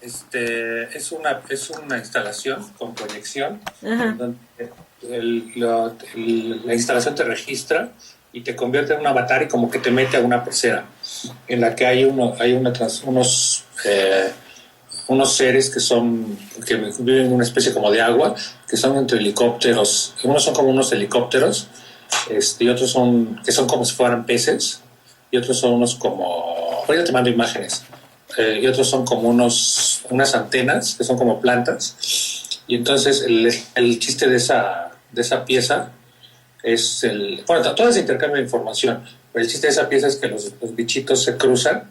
Es una instalación con proyección, Ajá. donde la instalación te registra y te convierte en un avatar y como que te mete a una pecera en la que unos seres que viven en una especie como de agua, que son entre helicópteros. Unos son como unos helicópteros, y otros que son como si fueran peces, y otros son unos como, ahorita te mando imágenes, y otros son como unas antenas que son como plantas. Y entonces el chiste de esa pieza bueno, todo es intercambio de información, pero el chiste de esa pieza es que los bichitos se cruzan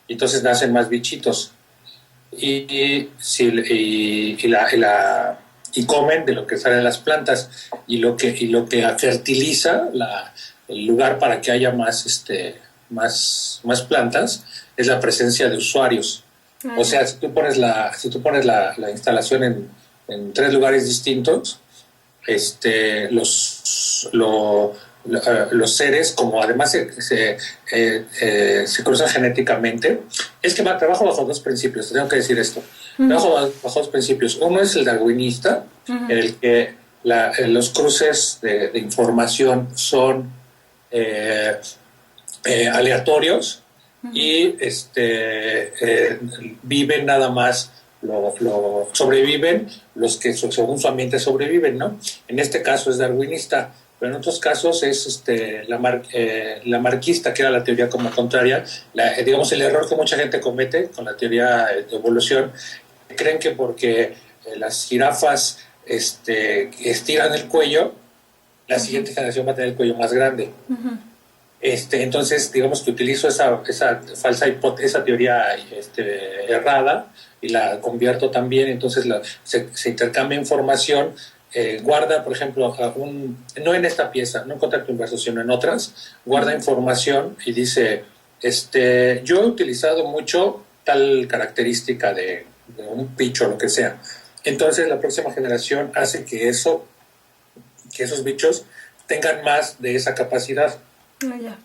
y entonces nacen más bichitos y comen de lo que sale de las plantas, y lo que fertiliza el lugar para que haya más plantas es la presencia de usuarios. Ah, O ya. sea, si tú pones la instalación en 3 lugares distintos, los seres, como además se cruzan genéticamente, es que trabajo bajo 2 principios, tengo que decir esto. Ujú, Trabajo bajo 2 principios. Uno es el darwinista, ujú, en el que los cruces de información son eh, aleatorios, ujú. y viven nada más, sobreviven los que según su ambiente sobreviven, ¿no? En este caso es darwinista, pero en otros casos es la marquista, que era la teoría como contraria. Digamos, el error que mucha gente comete con la teoría de evolución: creen que porque las jirafas estiran el cuello, la Ujú, siguiente generación va a tener el cuello más grande. ujú. Entonces, digamos que utilizo esa teoría errada, y la convierto también. Entonces se intercambia información, guarda, por ejemplo, no en esta pieza, no en contacto inverso, sino en otras, guarda información y dice, yo he utilizado mucho tal característica de un bicho o lo que sea. Entonces la próxima generación hace que esos bichos tengan más de esa capacidad. Ah, ya.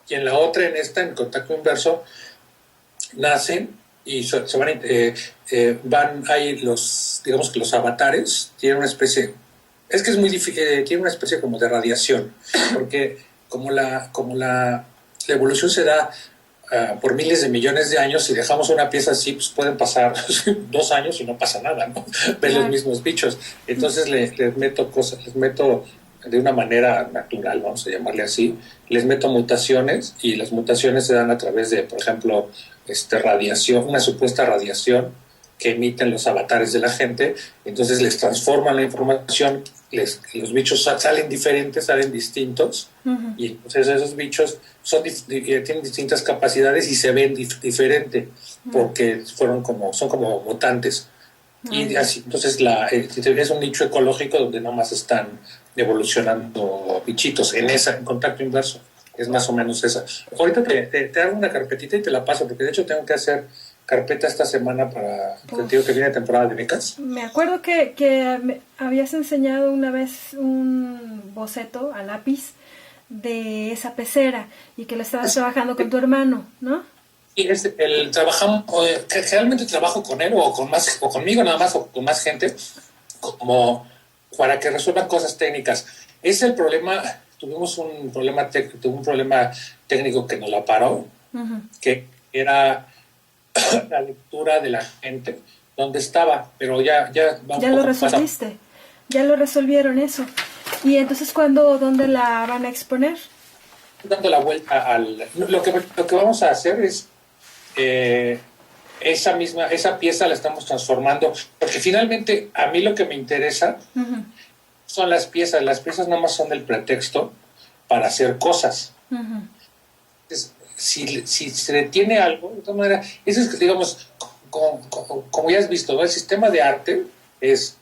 Y en la otra, en contacto inverso, nacen y se van ahí digamos que los avatares tienen una especie, es que es muy difícil, tiene una especie como de radiación, porque la evolución se da por miles de millones de años. Si dejamos una pieza así, pues pueden pasar 2 años y no pasa nada, ¿no? Ves los Claro. mismos bichos. Entonces les meto cosas, les meto de una manera natural, vamos a llamarle así, les meto mutaciones, y las mutaciones se dan a través de, por ejemplo, radiación, una supuesta radiación que emiten los avatares de la gente. Entonces les transforman la información, los bichos salen diferentes, salen distintos, Ujú, y entonces esos bichos tienen distintas capacidades y se ven diferente, ujú. porque son como mutantes. Ah, Y ya. así, entonces es un nicho ecológico donde nomás están evolucionando bichitos en contacto inverso. Es más o menos esa. Ahorita te hago una carpetita y te la paso, porque de hecho tengo que hacer carpeta esta semana para, te digo que Uf. viene temporada de becas. Me acuerdo que me habías enseñado una vez un boceto a lápiz de esa pecera y que lo estabas trabajando con tu hermano, ¿no? Y trabajamos, generalmente trabajo con él o conmigo nada más, o con más gente, como para que resuelvan cosas técnicas. Es el problema. Tuve un problema técnico que nos la paró, Ujú. que era la lectura de la gente donde estaba, pero ya va un Ya lo poco más resolviste. Ya lo resolvieron eso. Y entonces, dónde la van a exponer? dando la vuelta lo que vamos a hacer es, eh, esa pieza la estamos transformando, porque finalmente a mí lo que me interesa Ujú, son las piezas nada más son el pretexto para hacer cosas. ujú. Si se detiene algo, de todas maneras, eso es que, digamos, como ya has visto, ¿no? El sistema de arte es,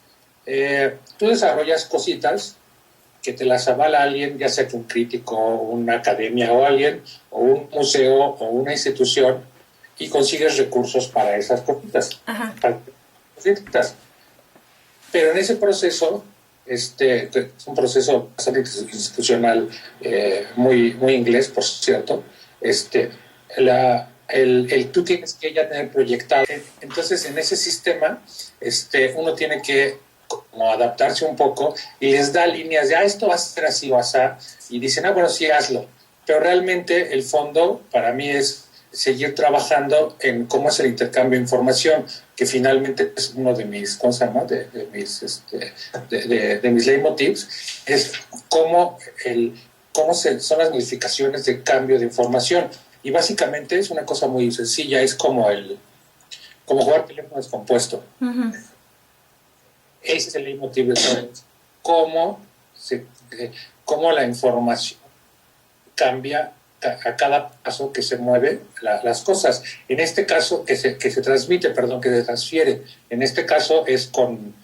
tú desarrollas cositas que te las avala alguien, ya sea que un crítico, una academia o alguien, o un museo o una institución, y consigues recursos para esas cositas. Ajá. Para cositas. Pero en ese proceso, es un proceso bastante institucional, muy, muy inglés, por cierto. este, tú tienes que ya tener proyectado. Entonces, en ese sistema, uno tiene que como adaptarse un poco y les da líneas de, esto va a ser así o así, y dicen, bueno, sí, hazlo. Pero realmente el fondo para mí es seguir trabajando en cómo es el intercambio de información, que finalmente es uno de mis, ¿cómo se llama? De mis leitmotivs, es cómo son las modificaciones de cambio de información. Y básicamente es una cosa muy sencilla, es como jugar teléfono descompuesto. Uh-huh. Ese es el leitmotiv de todo. Cómo la información cambia a cada paso que se mueve las cosas. En este caso, que se transfiere. En este caso es con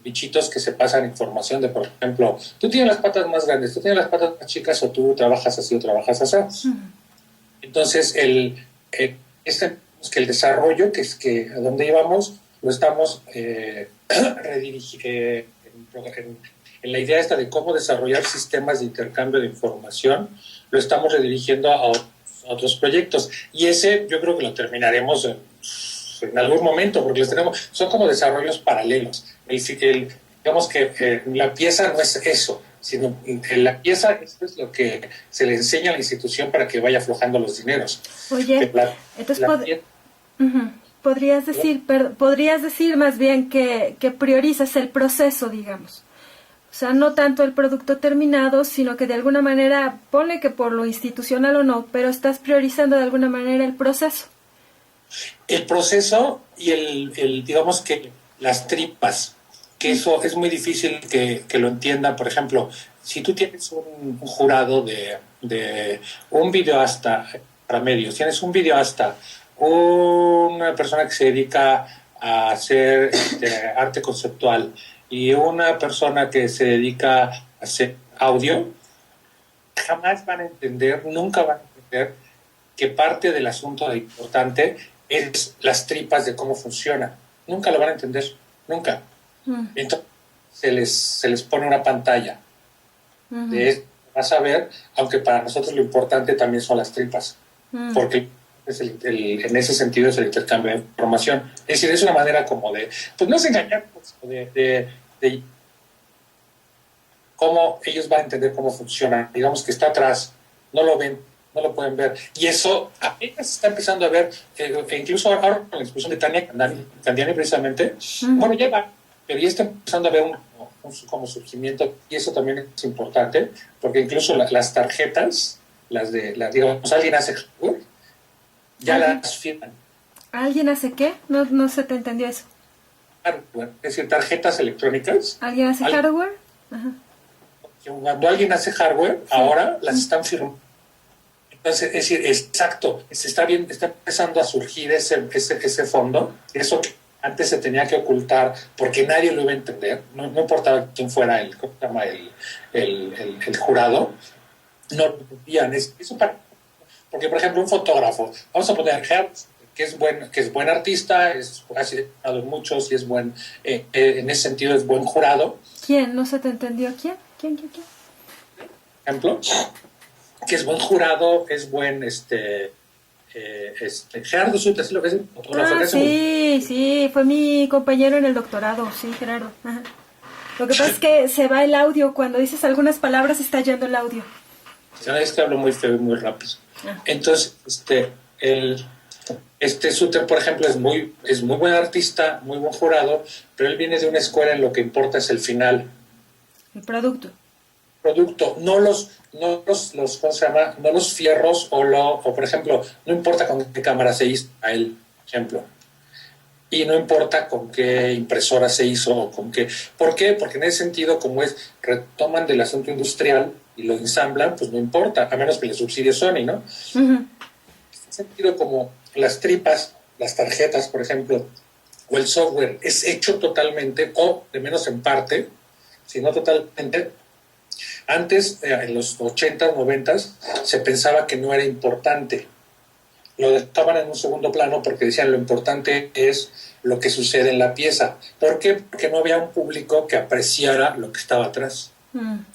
bichitos que se pasan información de, por ejemplo, tú tienes las patas más grandes, tú tienes las patas más chicas, o tú trabajas así o trabajas así. Uh-huh. Entonces, que el desarrollo, que a donde íbamos, lo estamos redirigiendo en la idea esta de cómo desarrollar sistemas de intercambio de información, lo estamos redirigiendo a otros proyectos. Y ese yo creo que lo terminaremos en algún momento, porque son como desarrollos paralelos. Digamos que la pieza no es eso, sino la pieza es lo que se le enseña a la institución para que vaya aflojando los dineros. Oye, entonces podrías decir más bien que priorizas el proceso, digamos. O sea, no tanto el producto terminado, sino que de alguna manera, ponle que por lo institucional o no, pero estás priorizando de alguna manera el proceso. El proceso y digamos que las tripas, que eso es muy difícil que lo entiendan. Por ejemplo, si tú tienes un jurado de un videoasta para medios, tienes un videoasta, una persona que se dedica a hacer arte conceptual y una persona que se dedica a hacer audio, jamás van a entender, nunca van a entender que parte del asunto importante es las tripas de cómo funciona. Nunca lo van a entender, nunca. Entonces se les pone una pantalla. Vas a ver, aunque para nosotros lo importante también son las tripas, porque en ese sentido es el intercambio de información. Es decir, es una manera como de, pues no es engañar, de cómo ellos van a entender cómo funciona. Digamos que está atrás, no lo ven, no lo pueden ver. Y eso apenas se está empezando a ver, incluso ahora con la exposición de Tania Candiani precisamente, bueno, ya va, pero ya está empezando a ver un como surgimiento, y eso también es importante, porque incluso las tarjetas, digamos, alguien hace hardware, ya las firman. ¿Alguien hace qué? No se te entendió eso. Hardware, es decir, tarjetas electrónicas. ¿Alguien hace hardware? Ajá. Cuando alguien hace hardware, sí, ahora las están firmando. Entonces, es decir, exacto, está empezando a surgir ese fondo, eso que antes se tenía que ocultar porque nadie lo iba a entender, no importaba quién fuera el jurado, no lo entendían. Porque, por ejemplo, un fotógrafo, vamos a poner Hertz, que es buen artista, ha sido en muchos y es buen, en ese sentido es buen jurado. ¿Quién? ¿No se te entendió? ¿Quién? Por ejemplo, que es buen jurado, es buen Gerardo Suter, ¿sí lo que es el fotógrafo? Sí, fue mi compañero en el doctorado, sí, Gerardo. Ajá. Lo que pasa es que se va el audio, cuando dices algunas palabras está yendo el audio. Es que hablo muy feo y muy rápido. Entonces, Suter, por ejemplo, es muy buen artista, muy buen jurado, pero él viene de una escuela en lo que importa es el final. El producto, no los ¿cómo se llama? No los fierros o por ejemplo, no importa con qué cámara se hizo a él, ejemplo. Y no importa con qué impresora se hizo o con qué. ¿Por qué? Porque en ese sentido, como retoman del asunto industrial y lo ensamblan, pues no importa, a menos que le subsidie Sony, ¿no? Uh-huh. En ese sentido, como las tripas, las tarjetas, por ejemplo, o el software es hecho totalmente, o de menos en parte, si no totalmente. Antes, en los 80s, 90s, se pensaba que no era importante. Lo dejaban en un segundo plano porque decían lo importante es lo que sucede en la pieza. ¿Por qué? Porque no había un público que apreciara lo que estaba atrás.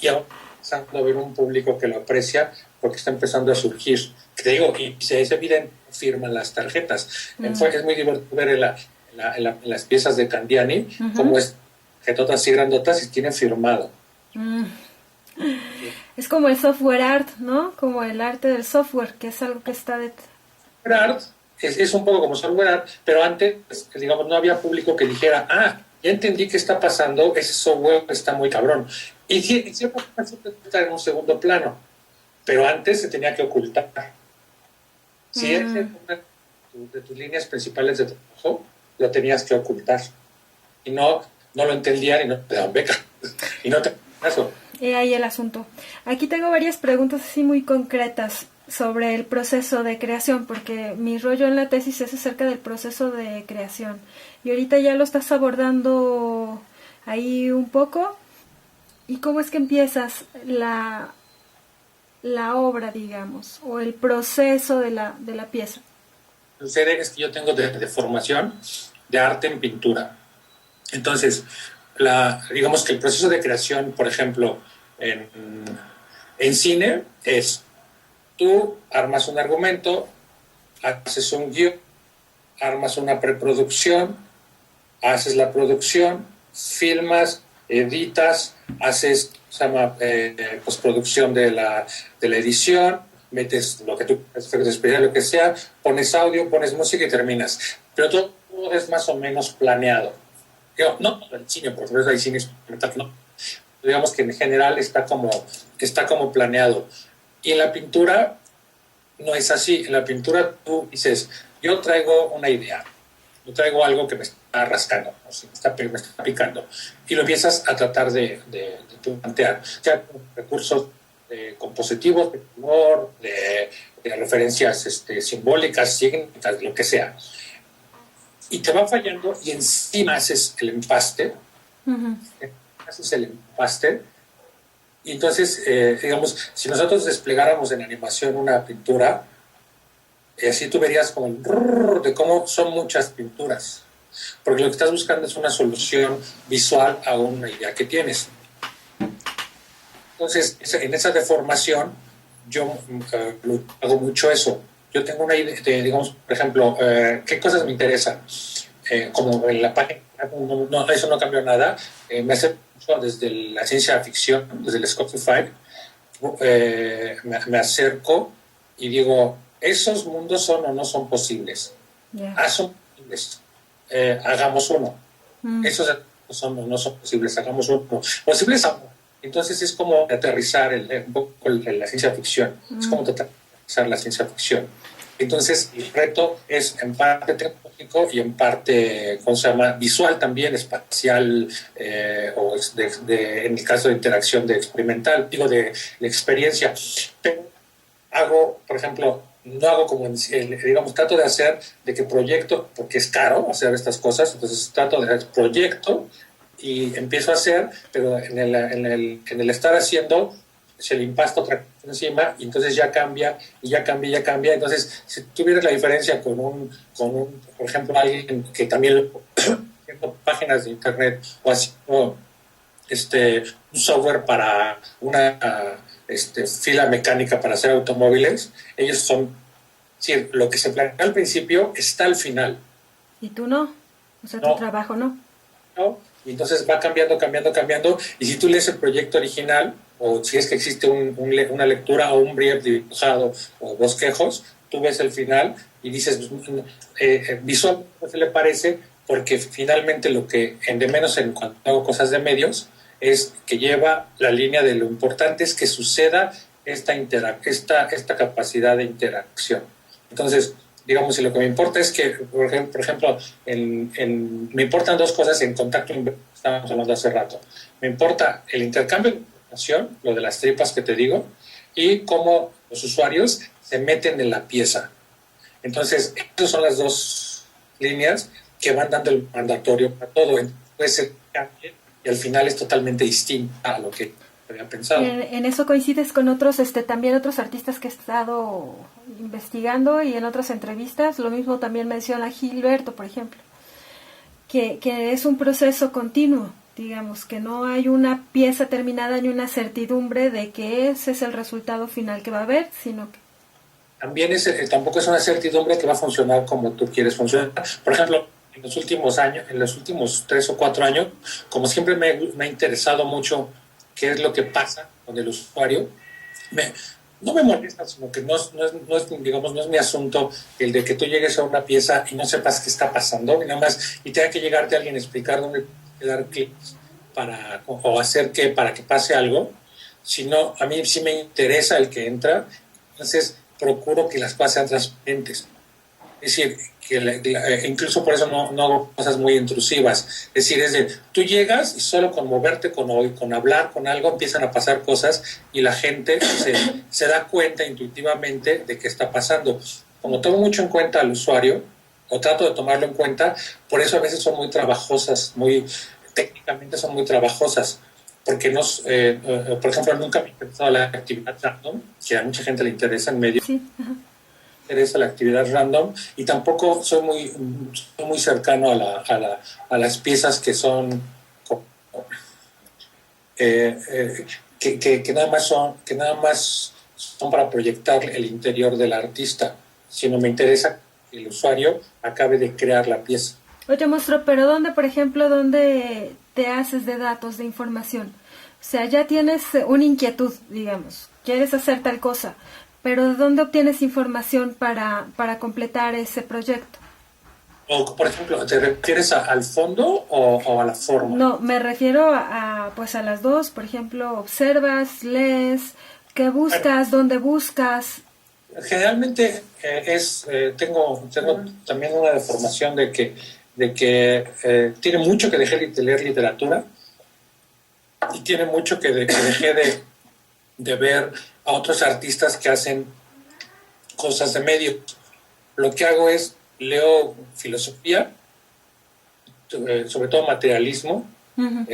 Y ahora está empezando a haber un público que lo aprecia porque está empezando a surgir. que te digo, y se es evidente, firman las tarjetas. Es muy divertido ver en las piezas de Candiani, como es tarjetotas así grandotas y tienen firmado. Es como el software art, ¿no? Como el arte del software, que es algo que está de... Art es un poco como software art, pero antes, digamos, no había público que dijera, ya entendí qué está pasando, ese software está muy cabrón. Y siempre está en un segundo plano, pero antes se tenía que ocultar. Si es una de tus líneas principales de trabajo, lo tenías que ocultar. Y no lo entendían y no te daban beca. Y no te caso. Y ahí el asunto. Aquí tengo varias preguntas así muy concretas sobre el proceso de creación, porque mi rollo en la tesis es acerca del proceso de creación. Y ahorita ya lo estás abordando ahí un poco. ¿Y cómo es que empiezas la obra, digamos, o el proceso de la pieza? Sucede es que yo tengo de formación de arte en pintura. Entonces, digamos que el proceso de creación, por ejemplo, en cine es: tú armas un argumento, haces un guión, armas una preproducción, haces la producción, filmas, editas, haces postproducción de la edición, metes lo que tú efectos especiales, lo que sea, pones audio, pones música y terminas. Pero todo es más o menos planeado. No el cine, por ejemplo, hay cine experimental, no. Digamos que en general está como planeado. Y en la pintura no es así. En la pintura tú dices, yo traigo una idea, yo traigo algo que me está rascando, o sea, me está picando, y lo empiezas a tratar de plantear, ya con recursos compositivos, de color, de referencias simbólicas, significativas, lo que sea. Y te va fallando y encima haces el empaste, y entonces, digamos, si nosotros desplegáramos en animación una pintura, así tú verías como de cómo son muchas pinturas, porque lo que estás buscando es una solución visual a una idea que tienes. Entonces, en esa deformación, yo hago mucho eso. Yo tengo una idea, digamos, por ejemplo, ¿qué cosas me interesan? Como en la página, eso no cambió nada. Me hace mucho desde la ciencia ficción, desde el Spotify, me acerco y digo, ¿esos mundos son o no son posibles? Son posibles. Hagamos uno. Esos son o no son posibles, hagamos uno. Posibles amor. Entonces es como aterrizar un poco la ciencia ficción. Es como aterrizar la ciencia ficción. Entonces el reto es en parte tecnológico y en parte, ¿cómo se llama? Visual también, espacial, o en el caso de interacción de experimental, de la experiencia. Pero hago, por ejemplo, no hago como, digamos, trato de hacer de que proyecto, porque es caro hacer estas cosas, entonces trato de hacer proyecto y empiezo a hacer, pero en el estar haciendo se le impasta otra cosa encima y entonces ya cambia. Entonces, si tuvieras la diferencia con un por ejemplo, alguien que también haciendo páginas de internet o haciendo un software para una fila mecánica para hacer automóviles, ellos son, sí, lo que se planea al principio está al final. ¿Y tú no? O sea, tu trabajo no. No, y entonces va cambiando, y si tú lees el proyecto original, o si es que existe una lectura o un brief dibujado o bosquejos, tú ves el final y dices, visualmente ¿qué le parece? Porque finalmente lo que, de menos en cuanto hago cosas de medios, es que lleva la línea de lo importante es que suceda esta capacidad de interacción. Entonces, digamos, si lo que me importa es que, por ejemplo, me importan dos cosas en contacto, estábamos hablando hace rato. Me importa el intercambio de información, lo de las tripas que te digo, y cómo los usuarios se meten en la pieza. Entonces, esas son las dos líneas que van dando el mandatorio para todo. Puede ser que y al final es totalmente distinta a lo que había pensado. En eso coincides con otros, también otros artistas que he estado investigando y en otras entrevistas. Lo mismo también menciona Gilberto, por ejemplo, que es un proceso continuo, digamos, que no hay una pieza terminada ni una certidumbre de que ese es el resultado final que va a haber, sino que... también tampoco es una certidumbre que va a funcionar como tú quieres funcionar. Por ejemplo, en los últimos años, en los últimos 3 o 4 años, como siempre me ha interesado mucho qué es lo que pasa con el usuario, no me molesta, sino que no es mi asunto el de que tú llegues a una pieza y no sepas qué está pasando, y nada más, y tenga que llegarte alguien a explicar dónde dar clics o hacer para que pase algo, sino a mí sí me interesa el que entra, entonces procuro que las cosas sean transparentes. Es decir, incluso por eso no hago cosas muy intrusivas. Es decir, tú llegas y solo con moverte, con hablar, con algo, empiezan a pasar cosas y la gente se da cuenta intuitivamente de qué está pasando. Como tomo mucho en cuenta al usuario, o trato de tomarlo en cuenta, por eso a veces son muy trabajosas, técnicamente son muy trabajosas. Porque por ejemplo, nunca me ha interesado la actividad random, que a mucha gente le interesa en medio. Sí, ajá. Interesa la actividad random, y tampoco soy muy cercano a las piezas que son que nada más son para proyectar el interior del artista, sino me interesa que el usuario acabe de crear la pieza. Oye, Monstruo, pero ¿dónde, por ejemplo, dónde te haces de datos, de información? O sea, ya tienes una inquietud, digamos, quieres hacer tal cosa, pero ¿de dónde obtienes información para completar ese proyecto? O, por ejemplo, ¿te refieres al fondo o a la forma? No, me refiero pues a las dos. Por ejemplo, observas, lees, ¿qué buscas? ¿Dónde buscas? Generalmente tengo también una deformación de que tiene mucho que dejé de leer literatura, y tiene mucho que dejé de ver a otros artistas que hacen cosas de medios. Lo que hago es leo filosofía, sobre todo materialismo, Uh-huh.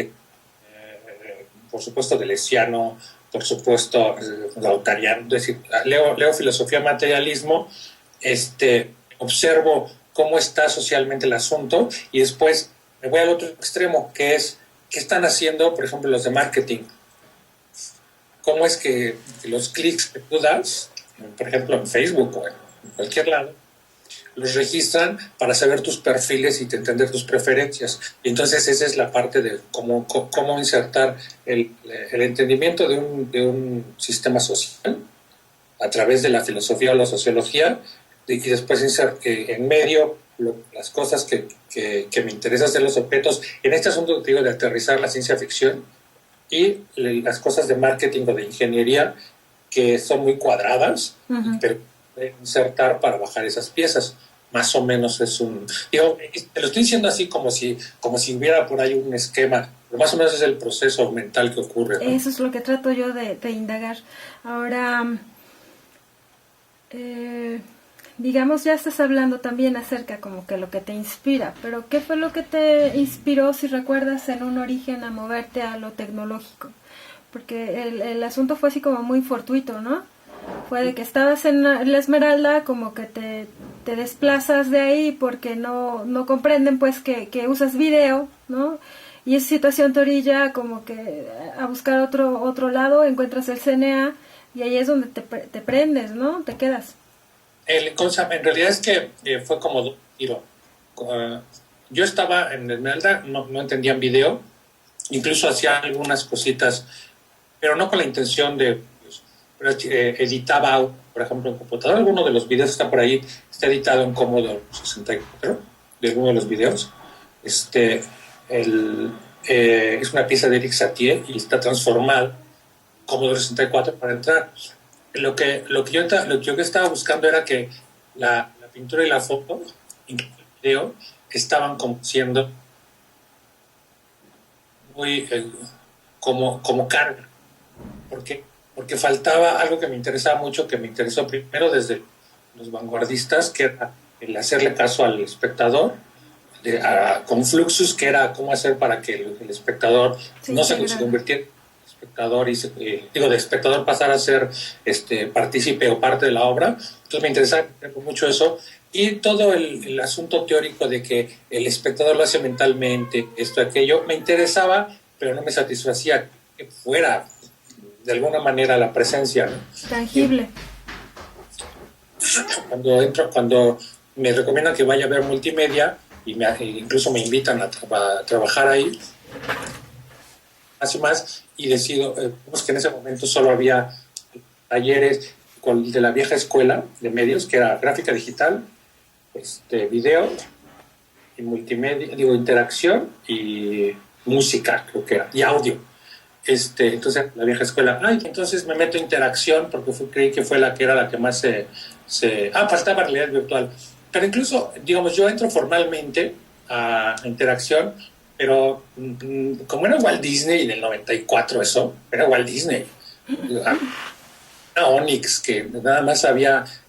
por supuesto deleuziano, por supuesto gautariano, es decir, leo filosofía, materialismo, observo cómo está socialmente el asunto, y después me voy al otro extremo, que es qué están haciendo, por ejemplo, los de marketing. Cómo es que los clics que tú das, por ejemplo, en Facebook o en cualquier lado, los registran para saber tus perfiles y entender tus preferencias. Y entonces esa es la parte de cómo insertar el entendimiento de un sistema social a través de la filosofía o la sociología, y después en medio las cosas que me interesan de los objetos. En este asunto, digo, de aterrizar la ciencia ficción y las cosas de marketing o de ingeniería que son muy cuadradas, uh-huh, pero insertar para bajar esas piezas. Más o menos es te lo estoy diciendo así como si hubiera por ahí un esquema, pero más o menos es el proceso mental que ocurre, ¿no? Eso es lo que trato yo de indagar. Ahora, digamos, ya estás hablando también acerca como que lo que te inspira, pero ¿qué fue lo que te inspiró, si recuerdas, en un origen a moverte a lo tecnológico? Porque el asunto fue así como muy fortuito, ¿no? Fue de que estabas en la Esmeralda, como que te desplazas de ahí porque no comprenden pues que usas video, ¿no? Y esa situación te orilla como que a buscar otro lado, encuentras el CNA y ahí es donde te prendes, ¿no? Te quedas. En realidad es que fue como tiro. Yo estaba en Esmeralda, no entendían video, incluso hacía algunas cositas, pero no con la intención de... editaba, por ejemplo, en computador. Alguno de los videos está por ahí, está editado en Commodore 64, de alguno de los videos. Es una pieza de Eric Satie y está transformado Commodore 64 para entrar. Lo que yo estaba buscando era que la pintura y la foto, incluso el video, estaban como siendo muy como carga. ¿Por qué? Porque faltaba algo que me interesaba mucho, que me interesó primero desde los vanguardistas, que era el hacerle caso al espectador, con Fluxus, que era cómo hacer para que el espectador no se convirtiera en espectador, de espectador pasar a ser partícipe o parte de la obra. Entonces me interesaba mucho eso, y todo el asunto teórico de que el espectador lo hace mentalmente, aquello, me interesaba, pero no me satisfacía que fuera de alguna manera la presencia, ¿no? Tangible. cuando me recomiendan que vaya a ver multimedia incluso me invitan a trabajar ahí, más y decido, pues que en ese momento solo había talleres de la vieja escuela de medios, que era gráfica digital, video y multimedia, interacción y música, creo que era, y audio. Entonces la vieja escuela, entonces me meto interacción porque creí que fue la que era la que más faltaba realidad virtual. Pero incluso, digamos, yo entro formalmente a interacción, pero como era Walt Disney en el 94 era Walt Disney. Una Onyx, que nada más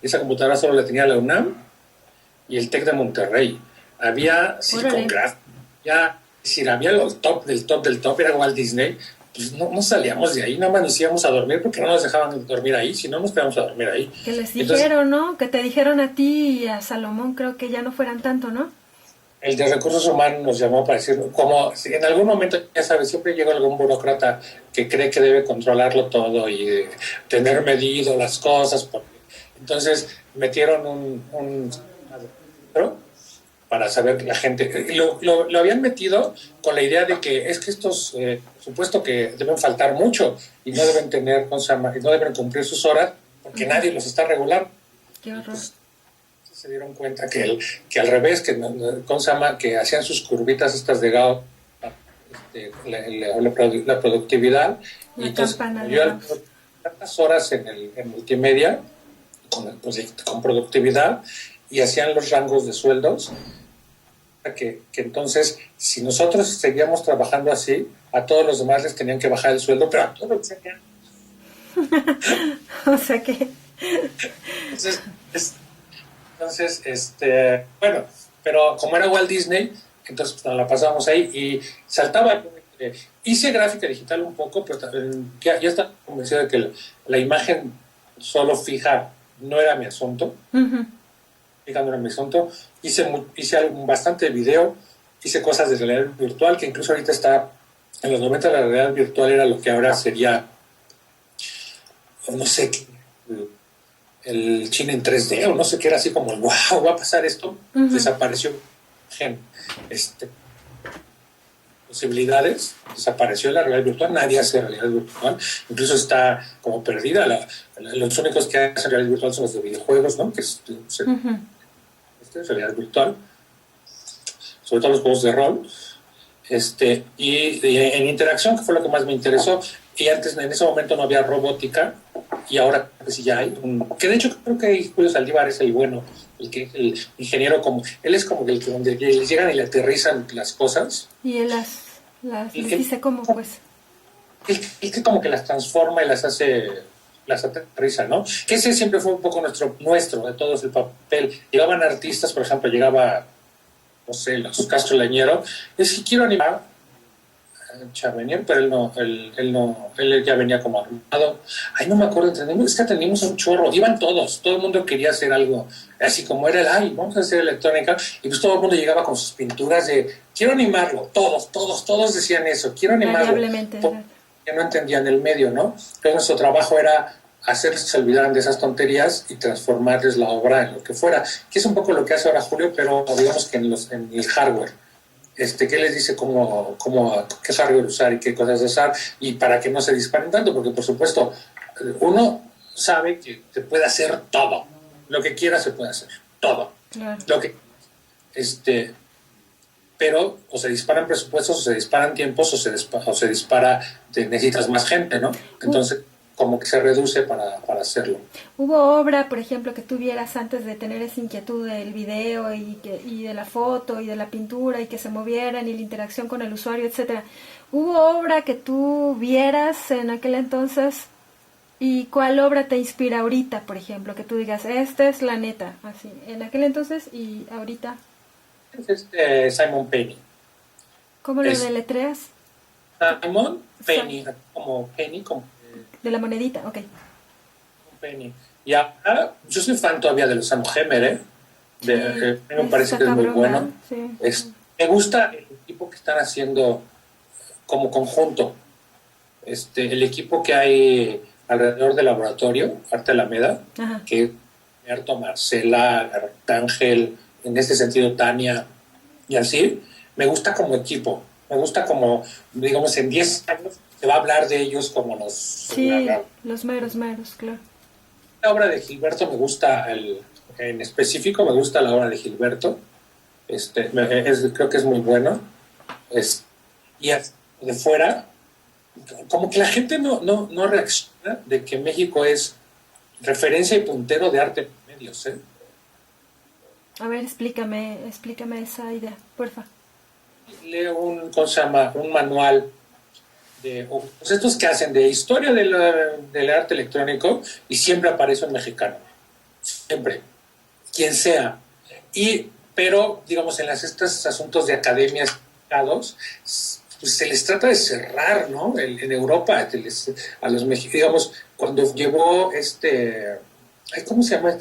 esa computadora solo la tenía la UNAM y el TEC de Monterrey. Había Silicon Graph, había el top del top del top, era Walt Disney. Pues no salíamos de ahí, nada más nos íbamos a dormir porque no nos dejaban dormir ahí, si no nos quedábamos a dormir ahí. Que les dijeron, ¿no? Que te dijeron a ti y a Salomón, creo que ya no fueran tanto, ¿no? El de Recursos Humanos nos llamó para decir, como en algún momento, ya sabes, siempre llega algún burócrata que cree que debe controlarlo todo y tener medido las cosas. Entonces metieron un para saber que la gente... Lo habían metido con la idea de que es que estos, por supuesto que deben faltar mucho y no deben tener, no deben cumplir sus horas porque nadie los está regulando. Qué horror. Entonces, se dieron cuenta que al revés, que hacían sus curvitas estas de Gauss, la productividad, y entonces yo tantas horas en multimedia con productividad y hacían los rangos de sueldos que entonces si nosotros seguíamos trabajando así, a todos los demás les tenían que bajar el sueldo, pero a todos o sea que entonces, bueno, pero como era Walt Disney, entonces nos la pasábamos ahí y saltaba. Hice gráfica digital un poco, pero ya estaba convencido de que la imagen solo fija no era mi asunto. Fijando en mi asunto. Hice bastante video, hice cosas de realidad virtual, que incluso ahorita está, en los 90 la realidad virtual era lo que ahora sería, no sé, el cine en 3D o no sé qué, era así como el wow, va a pasar esto. Desapareció posibilidades, desapareció la realidad virtual, nadie hace realidad virtual, incluso está como perdida. Los únicos que hacen realidad virtual son los de videojuegos, ¿no? Que es realidad virtual, sobre todo los juegos de rol, y en interacción, que fue lo que más me interesó. Y antes, en ese momento no había robótica, y ahora pues sí ya hay que de hecho creo que Julio Saldívar es el bueno, el ingeniero, como él es como el que donde les llegan y le aterrizan las cosas y él les dice cómo, pues el que como que las transforma y las aterriza, ¿no? Que ese siempre fue un poco nuestro de todos, el papel. Llegaban artistas, por ejemplo, llegaba, no sé, los Castro Leñero, es que quiero animar Chavenier, pero él ya venía como armado. No me acuerdo, es que atendimos a un chorro, iban todos, todo el mundo quería hacer algo, así como era vamos a hacer electrónica, y pues todo el mundo llegaba con sus pinturas de, quiero animarlo, todos decían eso, quiero animarlo, que no entendían el medio, ¿no? Entonces nuestro trabajo era hacer que se olvidaran de esas tonterías y transformarles la obra en lo que fuera, que es un poco lo que hace ahora Julio, pero digamos que en el hardware. ¿Qué les dice qué hardware usar y qué cosas usar, y para que no se disparen tanto? Porque, por supuesto, uno sabe que se puede hacer todo. Lo que quiera se puede hacer. Todo. Claro. Pero o se disparan presupuestos, o se disparan tiempos, o se dispara, necesitas más gente, ¿no? Entonces, como que se reduce para hacerlo. ¿Hubo obra, por ejemplo, que tuvieras antes de tener esa inquietud del video y de la foto y de la pintura y que se movieran y la interacción con el usuario, etcétera? ¿Hubo obra que tú vieras en aquel entonces y cuál obra te inspira ahorita, por ejemplo, que tú digas, esta es la neta, así, en aquel entonces y ahorita? Es Simon Penny. ¿Cómo lo deletreas? Simon Penny, como Penny, como de la monedita, ok. Penny. Y ahora, yo soy fan todavía de Lozano Gemmer, me parece que es muy bueno. Sí. Me gusta el equipo que están haciendo como conjunto. El equipo que hay alrededor del laboratorio, Arte Alameda, que Berto, Marcela, Ángel, en este sentido Tania y así, me gusta como equipo, me gusta como, digamos, en 10 años se va a hablar de ellos como los... Sí, los meros, claro. La obra de Gilberto me gusta, en específico me gusta la obra de Gilberto, creo que es muy bueno, y de fuera, como que la gente no reacciona de que México es referencia y puntero de arte en medios, ¿eh? A ver, explícame esa idea, porfa. Leo ¿cómo se llama? Un manual de pues estos que hacen de historia del arte electrónico y siempre aparece un mexicano, siempre, quien sea. Pero, digamos, en estos asuntos de academias, pues se les trata de cerrar, ¿no? En Europa, a los mexicanos, digamos, cuando llegó ¿cómo se llama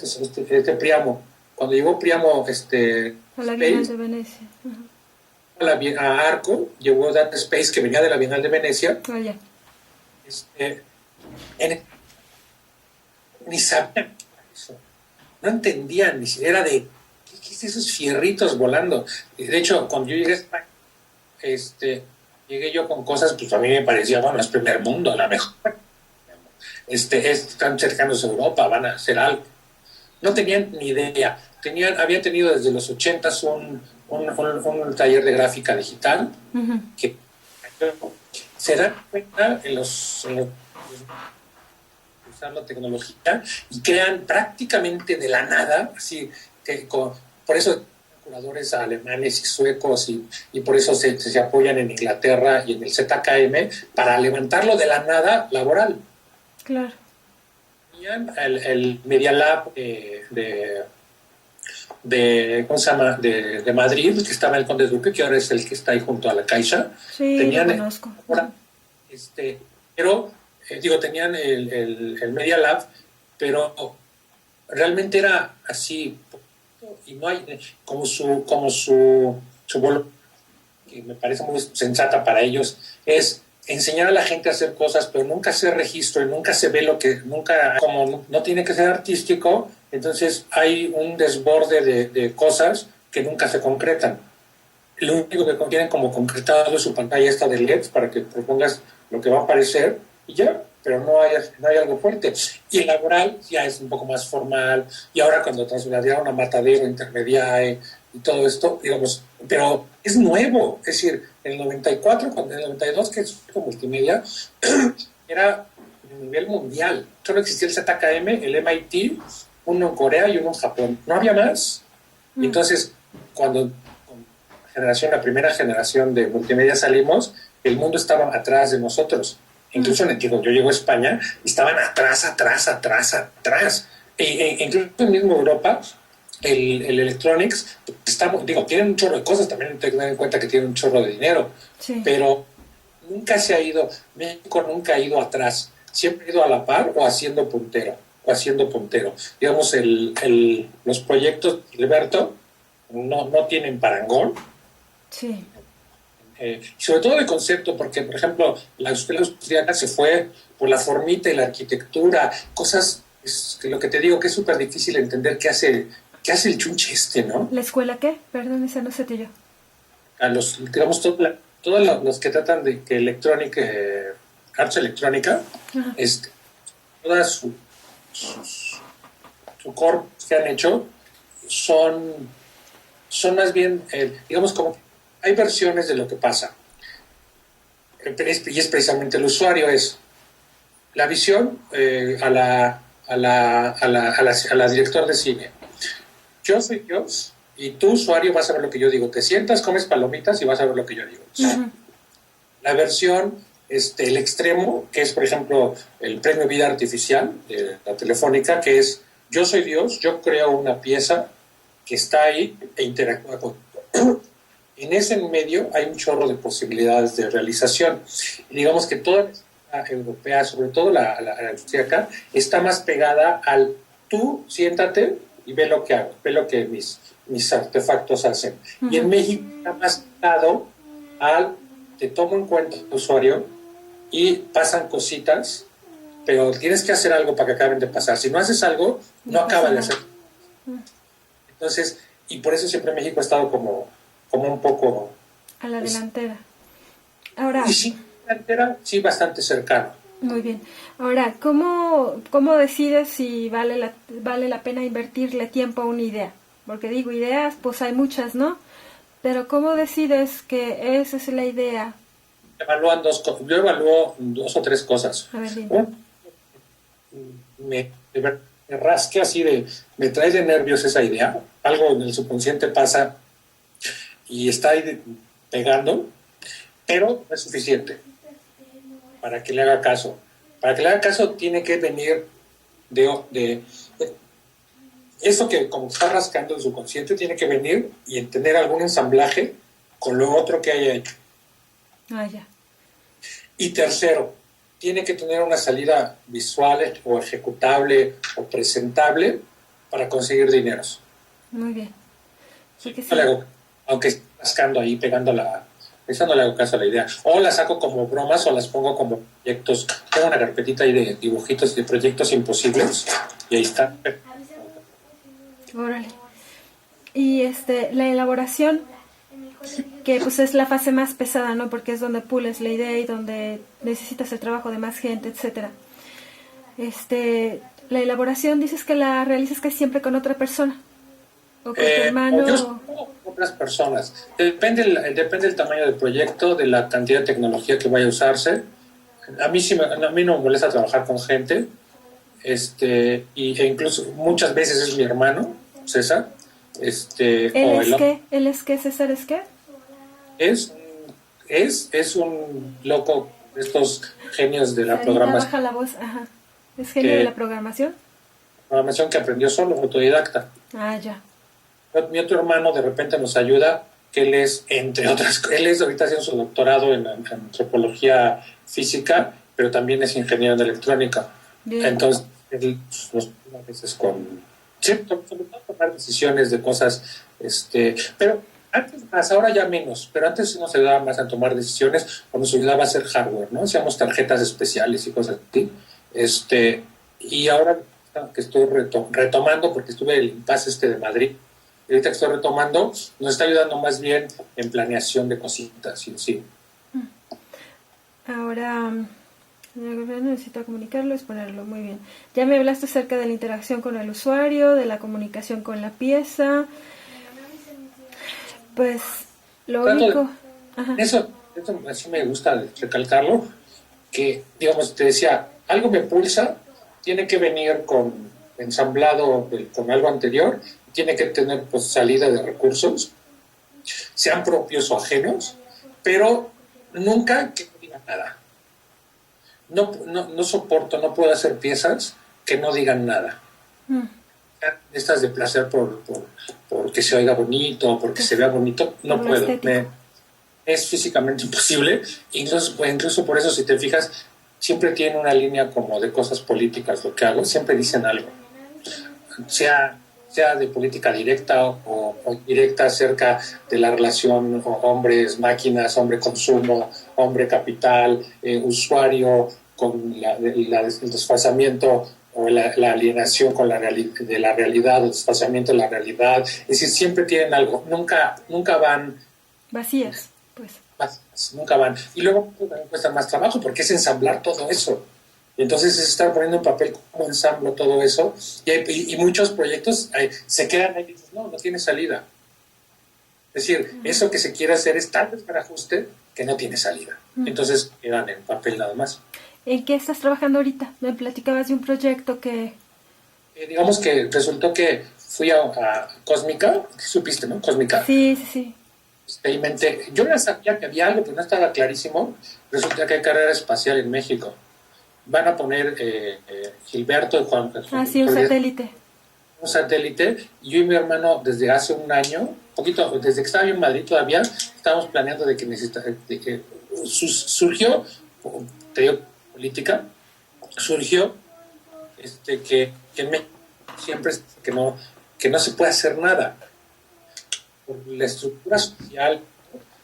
Priamo? Cuando llegó Priamo, a la Bienal de Venecia. A Arco, llegó Data Space, que venía de la Bienal de Venecia. Oh, yeah. Ni sabían eso. No entendían, ni siquiera de ¿qué es esos fierritos volando? De hecho, cuando yo llegué a España, llegué yo con cosas, pues a mí me parecía, bueno, es primer mundo, a lo mejor. Están cercanos a Europa, van a hacer algo. No tenían ni idea. Habían tenido desde los 80s un taller de gráfica digital que se dan cuenta en usar la tecnología y crean prácticamente de la nada, así que por eso curadores alemanes y suecos y por eso se apoyan en Inglaterra y en el ZKM para levantarlo de la nada laboral. Claro. El Media Lab ¿cómo se llama? De Madrid, que estaba en el Conde Duque, que ahora es el que está ahí junto a la Caixa. Sí, tenían, lo conozco. Pero, tenían el Media Lab, pero realmente era así, y no hay, como su volumen, que me parece muy sensata para ellos, es enseñar a la gente a hacer cosas, pero nunca hacer registro y nunca se ve como no tiene que ser artístico, entonces hay un desborde de cosas que nunca se concretan. Lo único que tienen como concretado es su pantalla esta de LED para que propongas lo que va a aparecer y ya, pero no hay algo fuerte. Y el laboral ya es un poco más formal, y ahora cuando trasladaron a Matadero, Intermediae y todo esto, digamos, pero es nuevo, es decir, en el 94, en el 92, que es multimedia, era a nivel mundial. Solo existía el ZKM, el MIT, uno en Corea y uno en Japón. No había más. Entonces, cuando la primera generación de multimedia salimos, el mundo estaba atrás de nosotros. Incluso yo llego a España y estaban atrás. Incluso en mismo Europa, el Electronics, tienen un chorro de cosas, también hay que tener en cuenta que tienen un chorro de dinero, sí. Pero México nunca ha ido atrás, siempre ha ido a la par o haciendo puntero. Digamos, los proyectos de Gilberto no tienen parangón. Sí. Sobre todo de concepto, porque, por ejemplo, la escuela austriaca se fue por la formita y la arquitectura, cosas, lo que te digo, que es súper difícil entender qué hace el chunche ¿no? ¿La escuela qué? Perdón, esa no sé yo. Digamos, todos los que tratan de que electrónica, artes electrónica, toda su core que han hecho son más bien, digamos, como hay versiones de lo que pasa. Y es precisamente el usuario, es la visión a la director de cine. Yo soy Dios y tú, usuario, vas a ver lo que yo digo. Te sientas, comes palomitas y vas a ver lo que yo digo. La versión, el extremo, que es, por ejemplo, el premio Vida Artificial de la Telefónica, que es yo soy Dios, yo creo una pieza que está ahí e interactúa contigo. En ese medio hay un chorro de posibilidades de realización. Y digamos que toda la europea, sobre todo la austríaca, está más pegada al tú siéntate y ve lo que hago, ve lo que mis artefactos hacen. Y en México está más pegado al te tomo en cuenta el usuario y pasan cositas, pero tienes que hacer algo para que acaben de pasar. Si no haces algo, no acaba de hacer. Entonces, y por eso siempre México ha estado como un poco... A la delantera. Ahora... Y sí, delantera, sí, bastante cercano. Muy bien. Ahora, ¿cómo decides si vale la pena invertirle tiempo a una idea? Porque digo, ideas, pues hay muchas, ¿no? Pero ¿cómo decides que esa es la idea? Yo evalúo 2 o 3 cosas. A ver, dime. Me rasque así me trae de nervios esa idea. Algo en el subconsciente pasa y está ahí pegando, pero no es suficiente para que le haga caso. Para que le haga caso tiene que venir de eso que como está rascando en su consciente, tiene que venir y tener algún ensamblaje con lo otro que haya hecho. Ya. Y tercero, tiene que tener una salida visual o ejecutable o presentable para conseguir dineros. Muy bien. Sí. Aunque esté rascando ahí, esa no le hago caso a la idea. O las saco como bromas o las pongo como proyectos. Tengo una carpetita ahí de dibujitos de proyectos imposibles y ahí está. Órale. Y la elaboración, que pues es la fase más pesada, ¿no? Porque es donde pules la idea y donde necesitas el trabajo de más gente, etcétera. La elaboración dices que la realizas casi siempre con otra persona. O con tu hermano. Yo con otras personas. Depende del tamaño del proyecto, de la cantidad de tecnología que vaya a usarse. A mí no me molesta trabajar con gente. E incluso muchas veces es mi hermano, César. ¿Él es qué? ¿César es qué? Es un loco, estos genios de la programación. Baja la voz, ajá. ¿Es genio de la programación? Programación que aprendió solo, autodidacta. Ya. Mi otro hermano de repente nos ayuda, que él es, entre otras cosas, él es ahorita haciendo su doctorado en antropología física, pero también es ingeniero de electrónica. Bien. Entonces, él nos a veces sobre todo tomar decisiones de cosas, pero antes más, ahora ya menos, pero antes nos ayudaba más a tomar decisiones o nos ayudaba a hacer hardware, ¿no? Hacíamos tarjetas especiales y cosas así. Y ahora que estoy retomando, porque estuve en el impasse de Madrid, y ahorita que estoy retomando, nos está ayudando más bien en planeación de cositas, sí. Ahora, necesito comunicarlo, exponerlo, muy bien. Ya me hablaste acerca de la interacción con el usuario, de la comunicación con la pieza. Pues, lo único... Eso me gusta recalcarlo, que, digamos, te decía, algo me pulsa, tiene que venir ensamblado con algo anterior, tiene que tener pues, salida de recursos, sean propios o ajenos, pero nunca que no digan nada. No soporto, no puedo hacer piezas que no digan nada. Estas de placer porque se oiga bonito, porque se vea bonito, no puedo. Es físicamente imposible. Incluso por eso, si te fijas, siempre tiene una línea como de cosas políticas lo que hago, siempre dicen algo. Sea de política directa o indirecta acerca de la relación hombres-máquinas, hombre-consumo, hombre-capital, usuario, con el desfasamiento o la alienación de la realidad, el desfasamiento de la realidad. Es decir, siempre tienen algo, nunca van vacías, pues. Nunca van. Y luego también cuesta más trabajo porque es ensamblar todo eso. Y entonces es estar poniendo en papel cómo ensamblo todo eso. Y muchos proyectos se quedan ahí y dicen, no tiene salida. Es decir, eso que se quiere hacer es tal desbarajuste que no tiene salida. Entonces quedan en papel nada más. ¿En qué estás trabajando ahorita? Me platicabas de un proyecto que... digamos que resultó que fui a Cósmica, supiste, ¿no? Cósmica. Sí. Experimenté. Yo ya sabía que había algo, pero no estaba clarísimo. Resulta que hay carrera espacial en México. Van a poner Gilberto y Juan. Sí, un satélite. Un satélite. Yo y mi hermano, desde hace un año, desde que estaba yo en Madrid todavía, estábamos planeando de que surgió, te digo, política, surgió que en México siempre que no se puede hacer nada. Por la estructura social,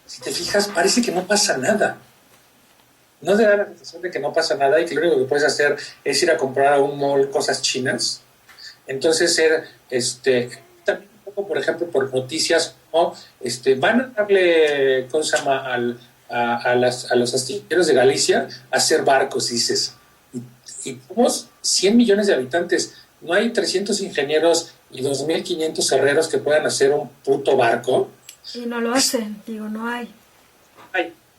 si te fijas, parece que no pasa nada. ¿No te da la sensación de que no pasa nada y que lo único que puedes hacer es ir a comprar a un mall cosas chinas? Entonces, también un poco, por ejemplo, por noticias, ¿no? Van a darle, ¿cómo se llama?, a los astilleros de Galicia a hacer barcos, dices. Y somos 100 millones de habitantes. No hay 300 ingenieros y 2.500 herreros que puedan hacer un puto barco. Y no lo hacen, digo, no hay.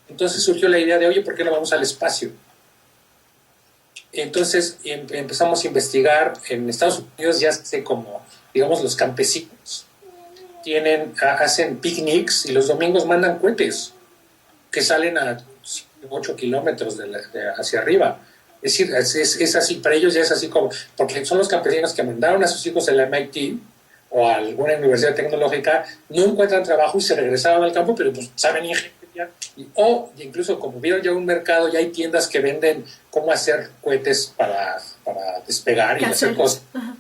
Entonces surgió la idea de, oye, ¿por qué no vamos al espacio? Entonces empezamos a investigar. En Estados Unidos ya sé como, digamos, los campesinos hacen picnics y los domingos mandan cohetes que salen a 8 kilómetros hacia arriba. Es decir, es así, para ellos ya es así como, porque son los campesinos que mandaron a sus hijos al MIT o a alguna universidad tecnológica, no encuentran trabajo y se regresaron al campo, pero pues saben ingeniería, o incluso como vieron ya un mercado, ya hay tiendas que venden cómo hacer cohetes para despegar y hacer cosas. Ajá.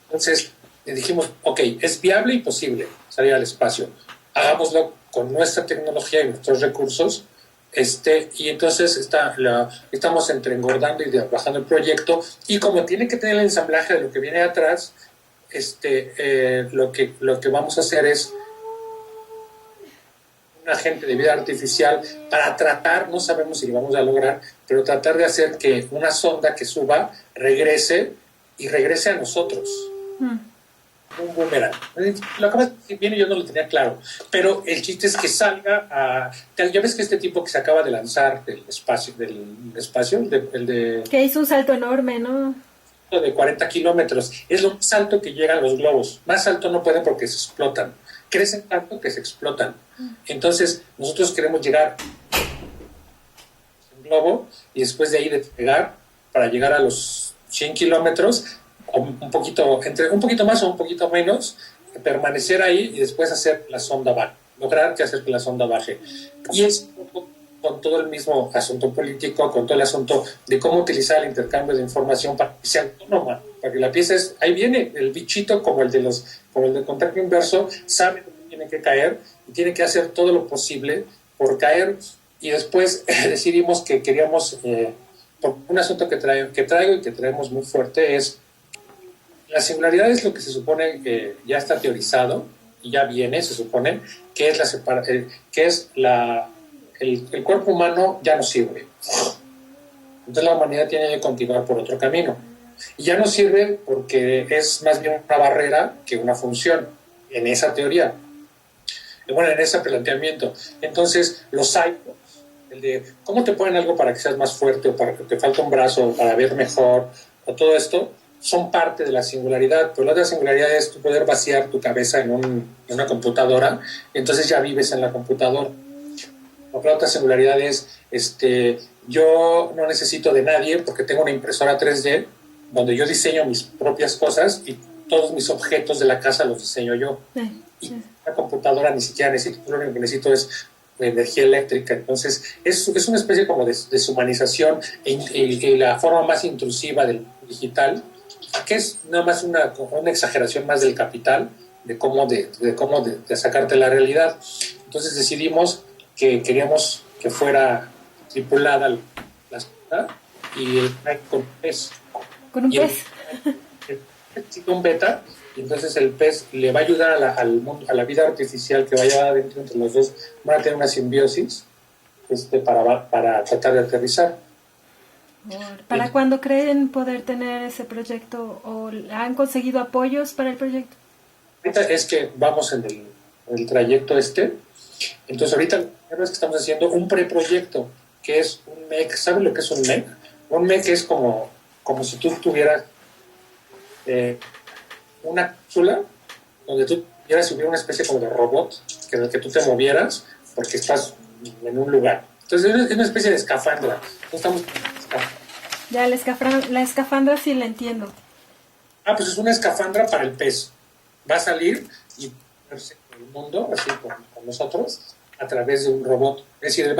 Entonces dijimos, ok, es viable y posible salir al espacio, hagámoslo con nuestra tecnología y nuestros recursos. Y entonces estamos entre engordando y bajando el proyecto, y como tiene que tener el ensamblaje de lo que viene atrás, lo que vamos a hacer es un agente de vida artificial para tratar, no sabemos si lo vamos a lograr, pero tratar de hacer que una sonda que suba regrese a nosotros. Un boomerang. Lo acabas de decir bien y yo no lo tenía claro, pero el chiste es que salga a... Ya ves que este tipo que se acaba de lanzar del espacio, que hizo un salto enorme, ¿no? De 40 kilómetros, es lo más alto que llegan los globos. Más alto no pueden porque se explotan, crecen tanto que se explotan. Entonces nosotros queremos llegar a un globo y después de ahí despegar para llegar a los 100 kilómetros, un poquito más o un poquito menos, permanecer ahí y después hacer la sonda baje, lograr que hacer que la sonda baje. Y es con todo el mismo asunto político, con todo el asunto de cómo utilizar el intercambio de información para que sea autónoma, para que la pieza ahí viene el bichito como el de contacto inverso, sabe dónde tiene que caer y tiene que hacer todo lo posible por caer. Y después decidimos que queríamos, por un asunto que traigo y que traemos muy fuerte, es la singularidad. Es lo que se supone que ya está teorizado y ya viene, se supone, que es el cuerpo humano ya no sirve. Entonces la humanidad tiene que continuar por otro camino. Y ya no sirve porque es más bien una barrera que una función, en esa teoría. En ese planteamiento. Entonces, los cyborgs, el de cómo te ponen algo para que seas más fuerte, o para que te falte un brazo, o para ver mejor, o todo esto, son parte de la singularidad. Pero la otra singularidad es tu poder vaciar tu cabeza en una computadora, y entonces ya vives en la computadora. La otra singularidad es, yo no necesito de nadie porque tengo una impresora 3D donde yo diseño mis propias cosas y todos mis objetos de la casa los diseño yo. Y la computadora ni siquiera necesito, lo único que necesito es energía eléctrica. Entonces es una especie como de deshumanización y la forma más intrusiva del digital, que es nada más una exageración más del capital, de cómo sacarte la realidad. Entonces decidimos que queríamos que fuera tripulada la sonda y con un pez. ¿Con un pez? Un beta, y entonces el pez le va a ayudar a la vida artificial que vaya adentro entre los dos. Van a tener una simbiosis para tratar de aterrizar. ¿Para cuándo creen poder tener ese proyecto? ¿O han conseguido apoyos para el proyecto? Ahorita es que vamos en el trayecto Entonces ahorita lo primero es que estamos haciendo un preproyecto, que es un MEC. ¿Sabes lo que es un MEC? Un MEC es como si tú tuvieras una cápsula donde tú quieras subir una especie como de robot en el que tú te movieras porque estás en un lugar. Entonces es una especie de escafandra. Ya, la escafandra sí la entiendo. Pues es una escafandra para el pez. Va a salir y ponerse por el mundo, así con nosotros, a través de un robot. Es decir,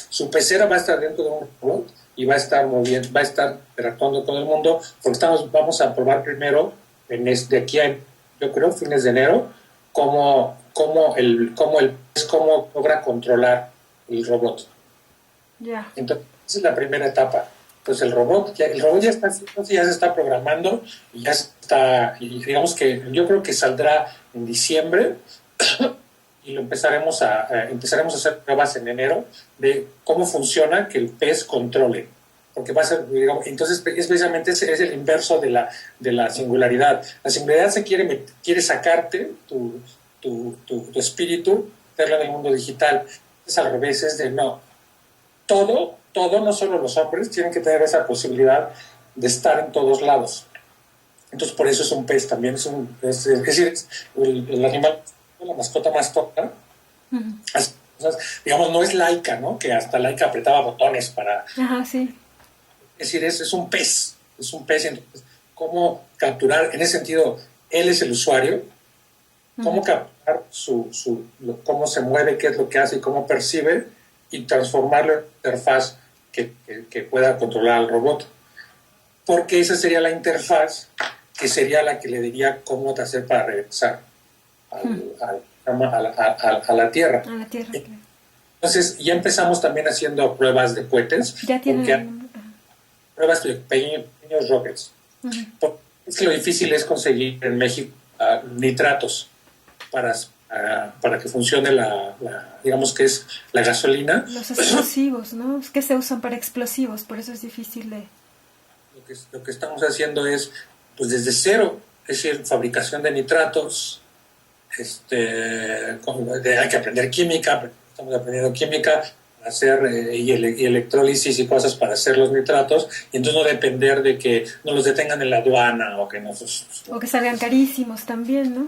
su pecera va a estar dentro de un robot y va a estar moviendo, va a estar interactuando con el mundo, porque vamos a probar primero de aquí a, yo creo, fines de enero, cómo logra controlar el robot. Yeah. Entonces, esa es la primera etapa. pues el robot ya está haciendo, ya se está programando y ya está, y digamos que yo creo que saldrá en diciembre y lo empezaremos a hacer pruebas en enero de cómo funciona que el pez controle, porque va a ser, digamos, entonces es precisamente es el inverso de la singularidad. La singularidad quiere sacarte tu espíritu, verlo en el mundo digital. Es al revés, es de no, todo, no solo los hombres, tienen que tener esa posibilidad de estar en todos lados. Entonces, por eso es un pez también, es decir, el animal, la mascota más tonta. Uh-huh. Digamos, no es Laika, ¿no? Que hasta Laika apretaba botones para... Ajá, sí. Es decir, es un pez, entonces, ¿cómo capturar? En ese sentido, él es el usuario, cómo capturar cómo se mueve, qué es lo que hace y cómo percibe, y transformarlo en interfaz que pueda controlar al robot. Porque esa sería la interfaz que sería la que le diría cómo hacer para regresar a la Tierra. A la Tierra, claro. Entonces, ya empezamos también haciendo pruebas de cohetes. Ya tienen pruebas de pequeños rockets. Uh-huh. Es que lo difícil es conseguir en México nitratos para que funcione digamos que es la gasolina. Los explosivos, ¿no? Es que se usan para explosivos, por eso es difícil de... Lo que estamos haciendo es, pues desde cero, es decir, fabricación de nitratos, hay que aprender química, estamos aprendiendo química, hacer y electrólisis y cosas para hacer los nitratos, y entonces no depender de que nos los detengan en la aduana o que o que salgan carísimos también, ¿no?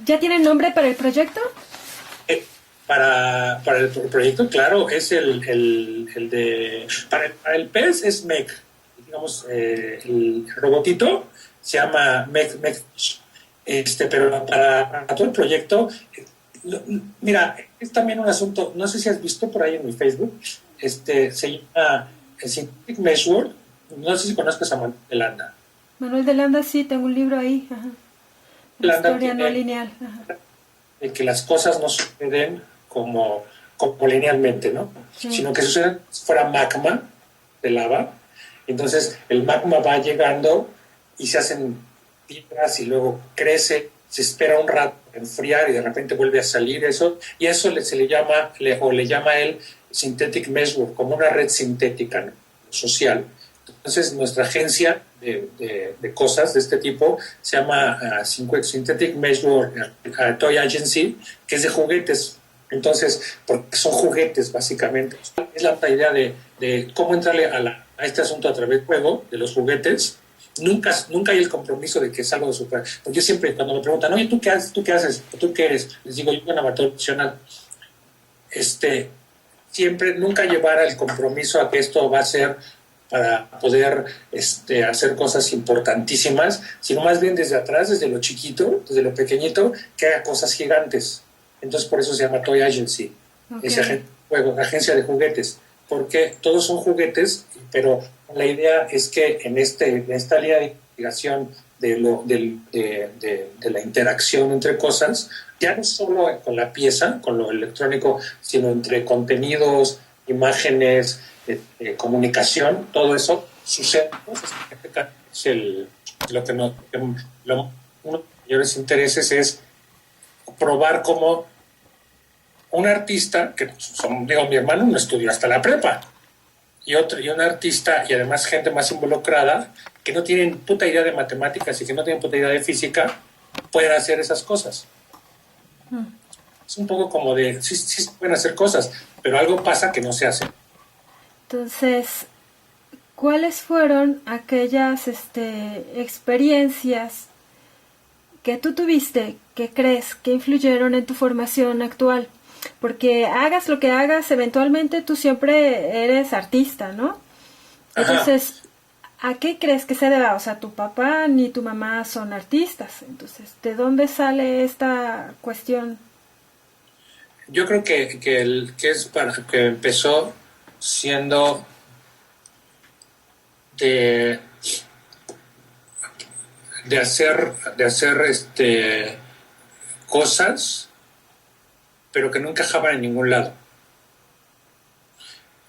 ¿Ya tienen nombre para el proyecto? Para el proyecto, claro, es el de... Para el pez es MEC, digamos, el robotito se llama MEC, pero para todo el proyecto, mira, es también un asunto, no sé si has visto por ahí en mi Facebook, se llama Synthetic Mesh World, no sé si conozcas a Manuel de Landa. Manuel de Landa, sí, tengo un libro ahí, ajá. La historia no lineal. Ajá. De que las cosas no suceden como linealmente, ¿no? Sí. Sino que suceden si fuera magma de lava. Entonces el magma va llegando y se hacen piedras y luego crece, se espera un rato a enfriar y de repente vuelve a salir eso. Y eso le llama él synthetic meshwork, como una red sintética, ¿no? Social. Entonces nuestra agencia de cosas de este tipo se llama Synthetic Meshwork Toy Agency, que es de juguetes. Entonces, porque son juguetes básicamente. Es la idea de cómo entrarle a este asunto a través del juego, de los juguetes. Nunca hay el compromiso de que es algo de super. Porque yo siempre, cuando me preguntan, oye, ¿tú qué haces? ¿Tú qué eres? Les digo, yo soy un amateur profesional. Siempre, nunca llevar el compromiso a que esto va a ser para poder hacer cosas importantísimas, sino más bien desde atrás, desde lo chiquito, desde lo pequeñito, que haga cosas gigantes. Entonces por eso se llama Toy Agency, okay. Agencia de juguetes, porque todos son juguetes, pero la idea es que en esta línea de investigación de la interacción entre cosas, ya no solo con la pieza, con lo electrónico, sino entre contenidos, imágenes, comunicación, todo eso sucede. Uno de los mayores intereses es probar cómo un artista, mi hermano no estudió hasta la prepa, y un artista, y además gente más involucrada, que no tienen puta idea de matemáticas y que no tienen puta idea de física, pueden hacer esas cosas. Es un poco como de, sí se pueden hacer cosas, pero algo pasa que no se hace. Entonces, ¿cuáles fueron aquellas experiencias que tú tuviste, que crees que influyeron en tu formación actual? Porque hagas lo que hagas, eventualmente tú siempre eres artista, ¿no? Entonces, ¿a qué crees que se deba? O sea, tu papá ni tu mamá son artistas. Entonces, ¿de dónde sale esta cuestión? Yo creo que empezó siendo de hacer cosas, pero que no encajaban en ningún lado.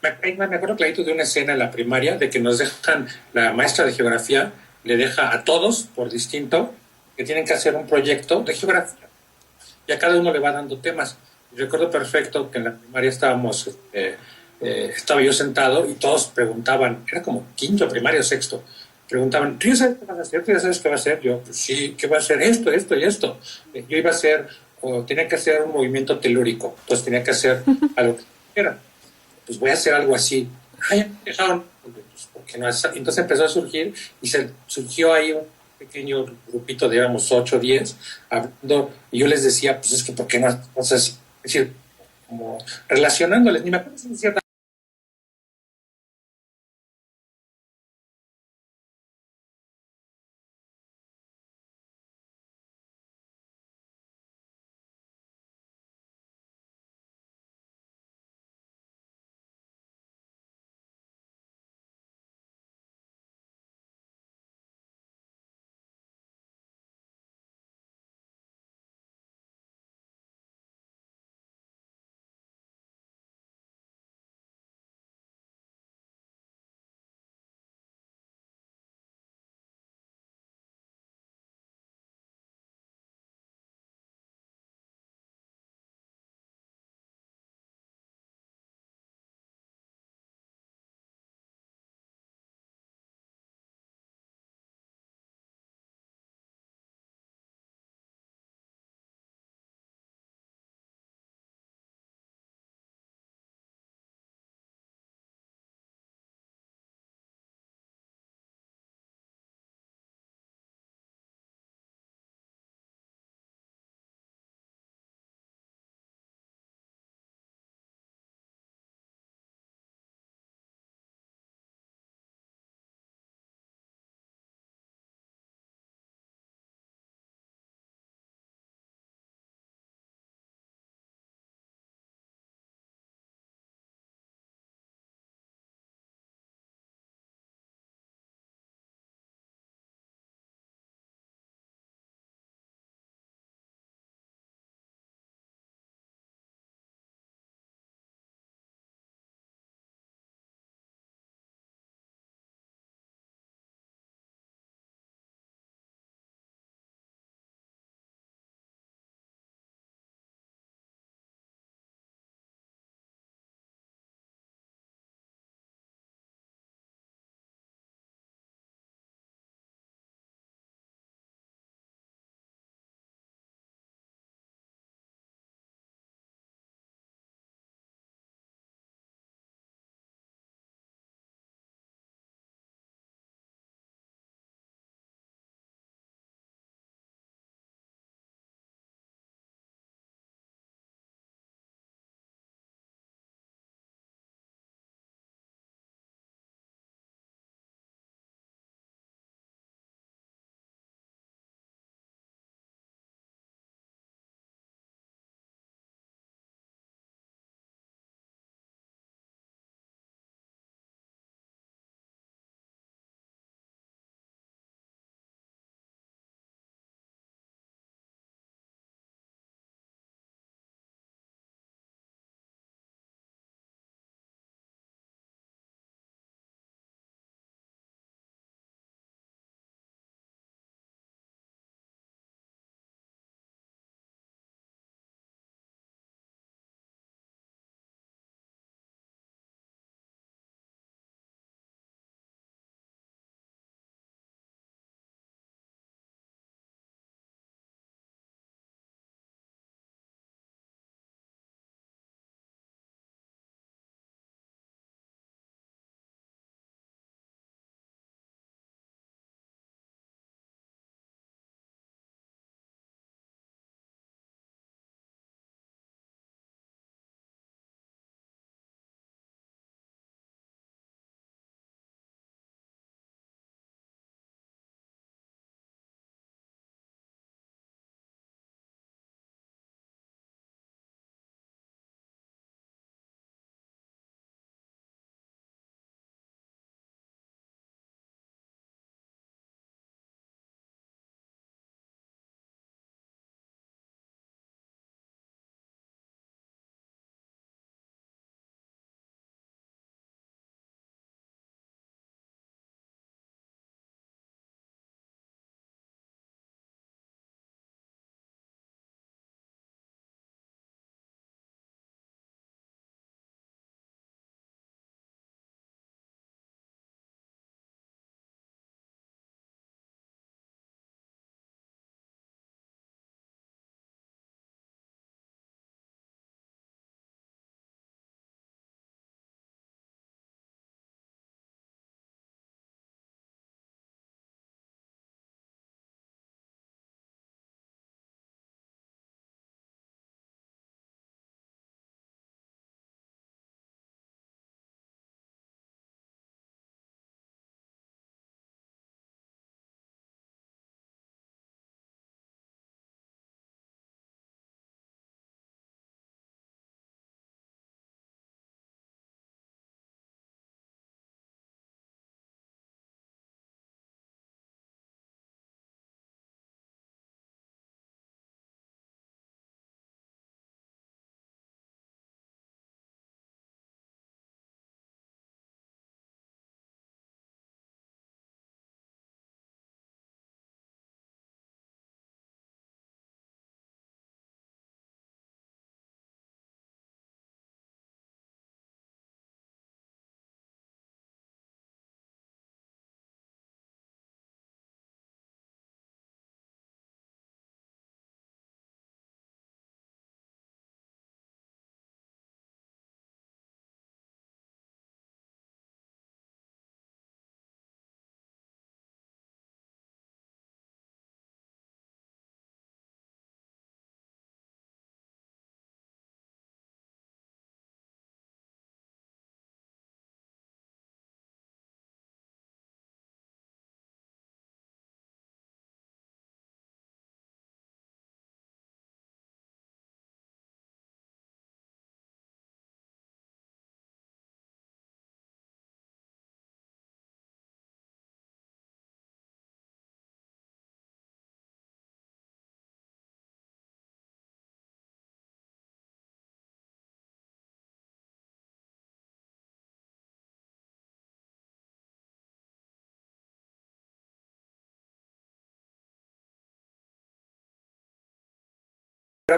Me acuerdo clarito de una escena en la primaria de que nos dejan, la maestra de geografía le deja a todos por distinto que tienen que hacer un proyecto de geografía y a cada uno le va dando temas. Y recuerdo perfecto que en la primaria estaba yo sentado y todos preguntaban, era como quinto, primario, sexto, preguntaban, ¿tú ya sabes qué vas a hacer? ¿Tú ya sabes qué va a hacer? Yo, pues sí, ¿qué va a hacer? Esto y esto. Yo iba a hacer, o tenía que hacer un movimiento telúrico, entonces tenía que hacer algo que era. Pues voy a hacer algo así. Ay, ya me dejaron. Pues, porque no es? Entonces empezó a surgir y surgió ahí un pequeño grupito de, digamos, 8 o 10 hablando, y yo les decía, pues es que, ¿por qué no haces cosas así? Es decir, como relacionándoles, ni me acuerdo si decía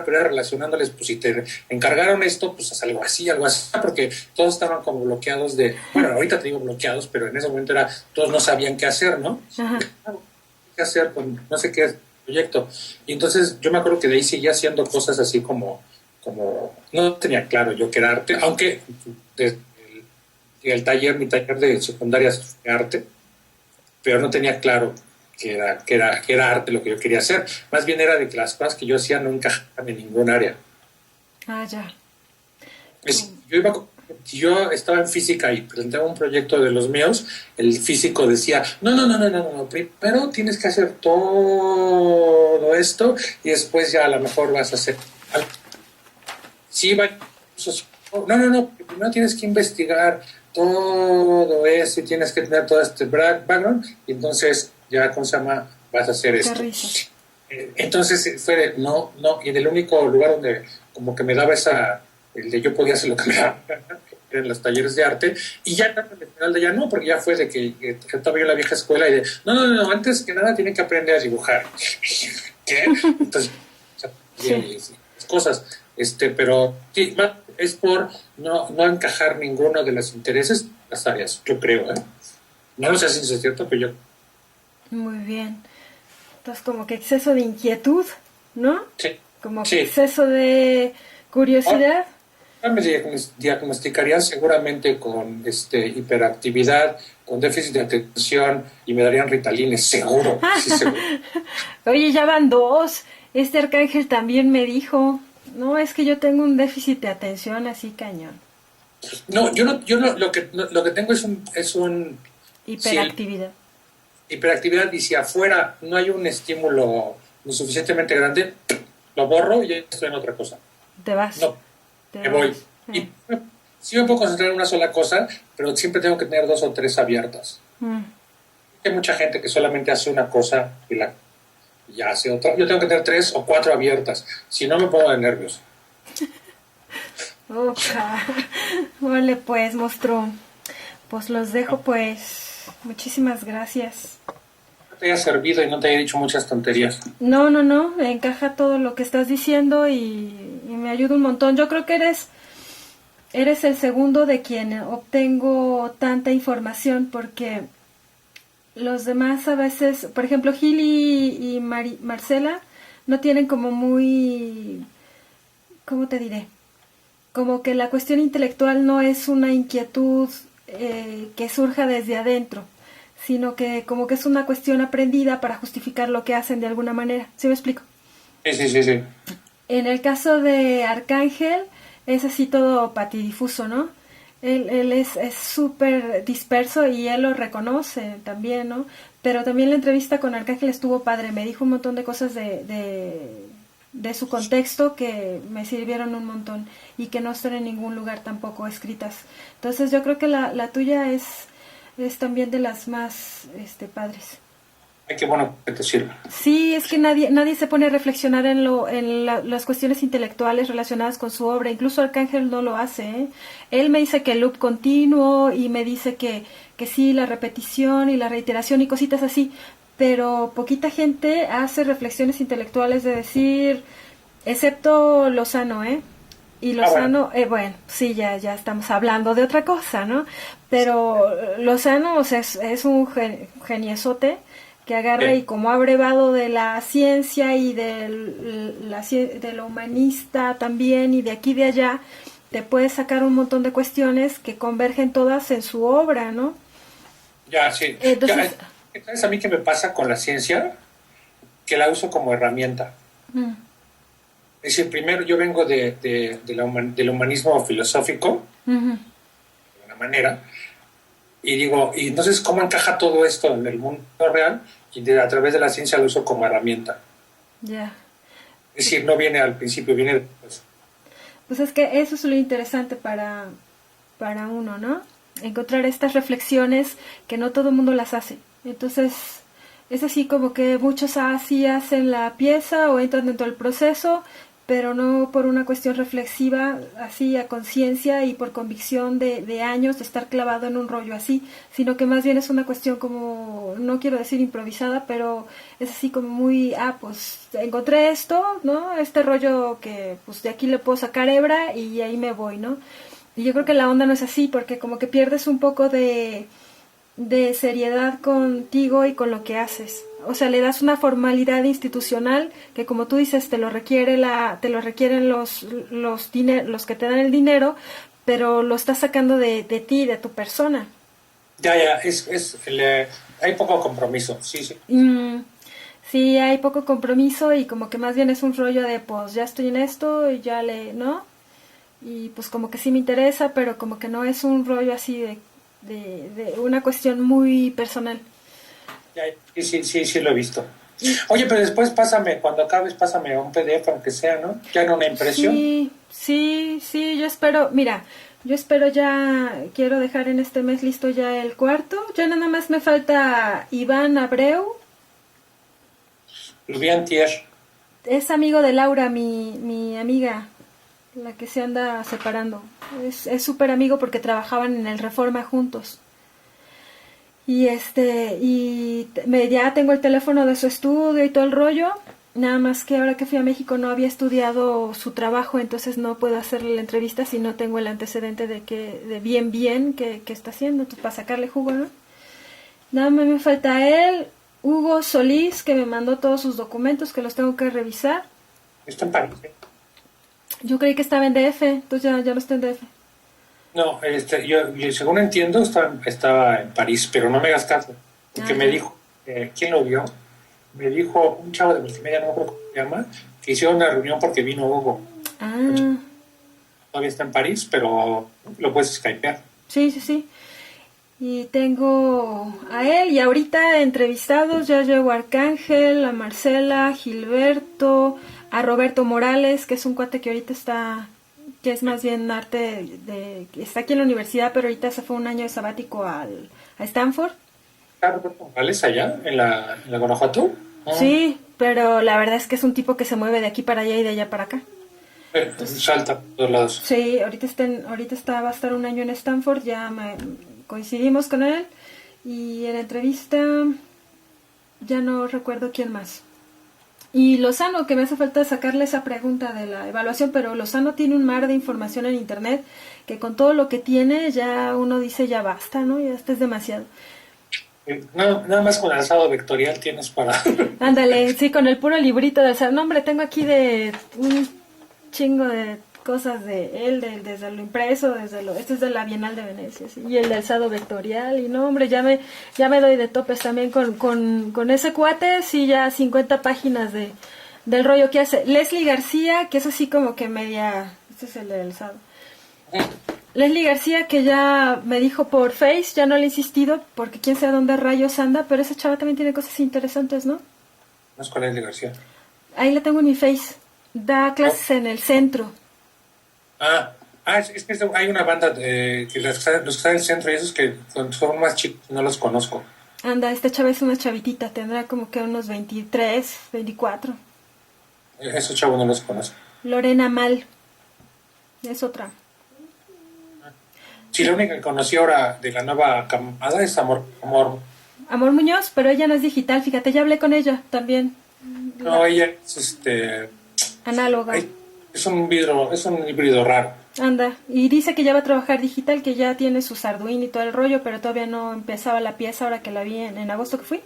pero era relacionándoles, pues si te encargaron esto, pues haz algo así, porque todos estaban como bloqueados bueno, ahorita te digo bloqueados, pero en ese momento todos no sabían qué hacer, ¿no? Ajá. ¿Qué hacer con no sé qué proyecto? Y entonces yo me acuerdo que de ahí seguía haciendo cosas así como no tenía claro yo que era arte, aunque desde mi taller de secundaria fue arte, pero no tenía claro que era arte lo que yo quería hacer. Más bien era de que las cosas que yo hacía no encajaban en ningún área. Ah, ya. Yo estaba en física y presentaba un proyecto de los míos, el físico decía, no, primero tienes que hacer todo esto y después ya a lo mejor vas a hacer algo. Sí, no, primero tienes que investigar todo eso y tienes que tener todo este background y entonces ya, ¿cómo se llama? Vas a hacer esto. Entonces fue de, no, y en el único lugar donde como que me daba el de yo podía hacer lo que me daba en los talleres de arte, y ya en el final de ya no, porque ya fue de que estaba yo en la vieja escuela y de, no, antes que nada tienen que aprender a dibujar. ¿Qué? Entonces, cosas, pero sí, es por no encajar ninguno de los intereses, las áreas, yo creo, No lo sé si es cierto, pero yo... Muy bien. Entonces, como que exceso de inquietud, ¿no? Sí. Como que exceso de curiosidad. Me diagnosticarían seguramente con hiperactividad, con déficit de atención y me darían Ritalines, seguro. Sí, seguro. Oye, ya van 2. Este Arcángel también me dijo, no, es que yo tengo un déficit de atención así cañón. No, yo no, lo que tengo es un hiperactividad. Hiperactividad, y si afuera no hay un estímulo lo suficientemente grande, lo borro y ya estoy en otra cosa. Te vas. No, me voy. Y sí me puedo concentrar en una sola cosa, pero siempre tengo que tener 2 o 3 abiertas. Hay mucha gente que solamente hace una cosa y ya hace otra. Yo tengo que tener 3 o 4 abiertas, si no me pongo de nervios. Vale, pues, monstruo. Pues los dejo, pues. Muchísimas gracias. No te haya servido y no te haya dicho muchas tonterías. No, me encaja todo lo que estás diciendo y me ayuda un montón. Yo creo que eres el segundo de quien obtengo tanta información, porque los demás a veces, por ejemplo, Gil y Marcela no tienen como muy, ¿cómo te diré? Como que la cuestión intelectual no es una inquietud que surja desde adentro, sino que como que es una cuestión aprendida para justificar lo que hacen de alguna manera. ¿Sí me explico? Sí. En el caso de Arcángel es así todo patidifuso, ¿no? Él es súper disperso y él lo reconoce también, ¿no? Pero también la entrevista con Arcángel estuvo padre, me dijo un montón de cosas de su contexto que me sirvieron un montón y que no están en ningún lugar tampoco escritas. Entonces yo creo que la tuya es también de las más padres. Ay, qué bueno que te sirva. Sí, es que nadie se pone a reflexionar en las cuestiones intelectuales relacionadas con su obra. Incluso Arcángel no lo hace, ¿eh? Él me dice que el loop continuo y me dice que sí, la repetición y la reiteración y cositas así, pero poquita gente hace reflexiones intelectuales de decir, excepto Lozano, y Lozano, bueno, sí, ya estamos hablando de otra cosa, ¿no? Pero Lozano, o sea, es un geniesote que agarra y como ha brevado de la ciencia y de lo humanista también y de aquí y de allá, te puede sacar un montón de cuestiones que convergen todas en su obra, ¿no? Ya, sí. Entonces, ¿sabes a mí qué me pasa con la ciencia? Que la uso como herramienta. Es decir, primero yo vengo del humanismo filosófico, de una manera, y digo, y entonces, ¿cómo encaja todo esto en el mundo real? Y a través de la ciencia lo uso como herramienta. Ya. Es decir, no viene al principio, viene después. Pues es que eso es lo interesante para uno, ¿no? Encontrar estas reflexiones que no todo el mundo las hace. Entonces, es así como que muchos así hacen la pieza o entran dentro del proceso, pero no por una cuestión reflexiva, así a conciencia y por convicción de años de estar clavado en un rollo así, sino que más bien es una cuestión como, no quiero decir improvisada, pero es así como muy, pues encontré esto, ¿no? Este rollo que pues de aquí le puedo sacar hebra y ahí me voy, ¿no? Y yo creo que la onda no es así, porque como que pierdes un poco de seriedad contigo y con lo que haces. O sea, le das una formalidad institucional que, como tú dices, te lo requieren los que te dan el dinero, pero lo estás sacando de ti, de tu persona. Ya, hay poco compromiso, sí, sí. Sí, hay poco compromiso y como que más bien es un rollo de, pues, ya estoy en esto y ¿no? Y pues como que sí me interesa, pero como que no es un rollo así de una cuestión muy personal. Sí, lo he visto. Oye, pero después cuando acabes, pásame un PDF, aunque sea, ¿no? Ya en una impresión. Sí, yo espero, mira, quiero dejar en este mes listo ya el cuarto, ya nada más me falta Iván Abreu. Lo vi antier. Es amigo de Laura, mi amiga, la que se anda separando. Es súper amigo porque trabajaban en el Reforma juntos. Y ya tengo el teléfono de su estudio y todo el rollo, nada más que ahora que fui a México no había estudiado su trabajo, entonces no puedo hacerle la entrevista si no tengo el antecedente de bien que está haciendo, entonces para sacarle jugo, ¿no? Nada más me falta él, Hugo Solís, que me mandó todos sus documentos, que los tengo que revisar. Está en París, ¿eh? Yo creí que estaba en DF, entonces ya no está en DF. No, yo según entiendo estaba en París, pero no me hagas caso, porque me dijo, ¿quién lo vio? Me dijo un chavo de multimedia, no me acuerdo cómo se llama, que hicieron una reunión porque vino Hugo. Todavía está en París, pero lo puedes skypear. Sí. Y tengo a él, y ahorita entrevistados ya llevo a Arcángel, a Marcela, a Gilberto, a Roberto Morales, que es un cuate que ahorita que es más bien arte, está aquí en la universidad, pero ahorita se fue un año de sabático a Stanford. ¿Está Roberto Morales allá, en la Guanajuato? Sí, pero la verdad es que es un tipo que se mueve de aquí para allá y de allá para acá. Entonces, salta por todos lados. Sí, ahorita va a estar un año en Stanford, coincidimos con él, y en la entrevista ya no recuerdo quién más. Y Lozano, que me hace falta sacarle esa pregunta de la evaluación, pero Lozano tiene un mar de información en internet que con todo lo que tiene ya uno dice ya basta, ¿no? Ya es demasiado. Nada más con el alzado vectorial tienes para... Ándale, sí, con el puro librito de alzado. No, hombre, tengo aquí de un chingo de cosas de él, desde lo impreso, este es de la Bienal de Venecia, ¿sí? Y el de alzado vectorial, y no, hombre, ya me doy de topes también con ese cuate, sí, ya 50 páginas del rollo que hace. Leslie García, que es así como que media, este es el de alzado. Leslie García, que ya me dijo por Face, ya no le he insistido, porque quién sabe dónde rayos anda, pero esa chava también tiene cosas interesantes, ¿no? No es con Leslie García. Ahí la tengo en mi Face, da clases en el centro. Es que hay una banda que los que están en el centro y esos que son más chicos, no los conozco. Anda, esta chava es una chavitita, tendrá como que unos 23, 24. Esos chavos no los conozco. Lorena Mal, es otra. Sí, la única que conocí ahora de la nueva camada es Amor Muñoz, pero ella no es digital, fíjate, ya hablé con ella también. No, ella es análoga. Es un híbrido raro. Anda, y dice que ya va a trabajar digital, que ya tiene su Arduino y todo el rollo, pero todavía no empezaba la pieza ahora que la vi en agosto que fui.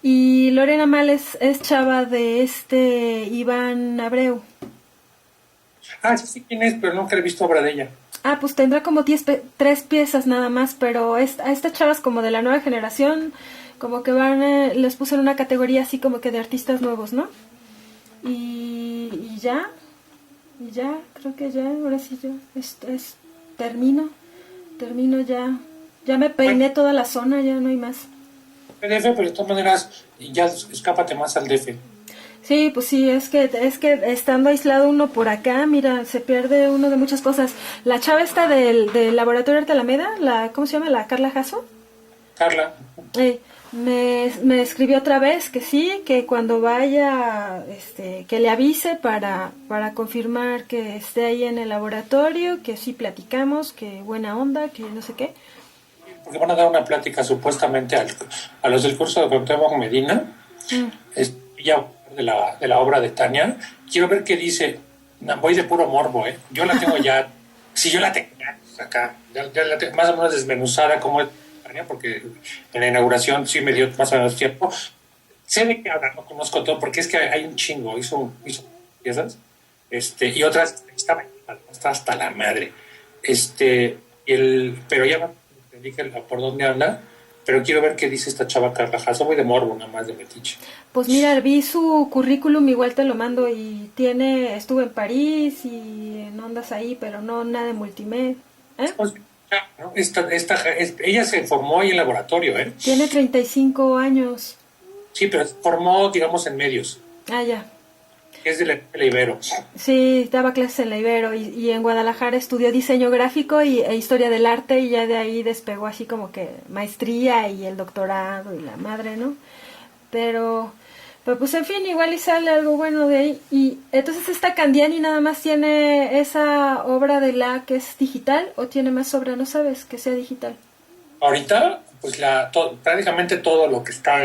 Y Lorena Mal es chava de Iván Abreu. Sí, quién es, pero nunca he visto obra de ella. Pues tendrá como 3 piezas nada más, pero a estas chavas como de la nueva generación, como que les puse en una categoría así como que de artistas nuevos, ¿no? Y ya, creo que ya, ahora sí ya, termino ya me peiné toda la zona, ya no hay más. PDF, pero de todas maneras, ya escápate más al DF. Sí, pues sí, es que estando aislado uno por acá, mira, se pierde uno de muchas cosas. La chava esta del Laboratorio Arte Alameda, ¿cómo se llama? ¿La Carla Jasso? Carla. Me escribió otra vez que sí, que cuando vaya, que le avise para confirmar que esté ahí en el laboratorio, que sí platicamos, que buena onda, que no sé qué. Porque van a dar una plática supuestamente a los del curso de Cuauhtémoc Medina, ya de la obra de Tania. Quiero ver qué dice. No, voy de puro morbo, ¿eh? Yo la tengo ya, si yo la tengo ya acá, ya la tengo más o menos desmenuzada como es Tania, porque en la inauguración sí me dio más o menos tiempo. Sé de qué habla, no conozco todo, porque es que hay un chingo, hizo piezas, y otras, está hasta la madre. Pero ya te dije por dónde anda, pero quiero ver qué dice esta chava Carla Jasso. Voy de morbo, nada más de metiche. Pues mira, vi su currículum, igual te lo mando, y estuvo en París y en ondas ahí, pero no nada de multimedia. Pues, ¿no? Ella se formó ahí en laboratorio, ¿eh? Tiene 35 años. Sí, pero se formó, digamos, en medios. Ah, ya. Es de la Ibero. Sí, daba clases en la Ibero y en Guadalajara estudió diseño gráfico e historia del arte, y ya de ahí despegó así como que maestría y el doctorado y la madre, ¿no? Pero pues en fin, igual y sale algo bueno de ahí. Y entonces esta Candiani nada más tiene esa obra de la que es digital, o tiene más obra, no sabes, que sea digital. Ahorita, pues prácticamente todo lo que está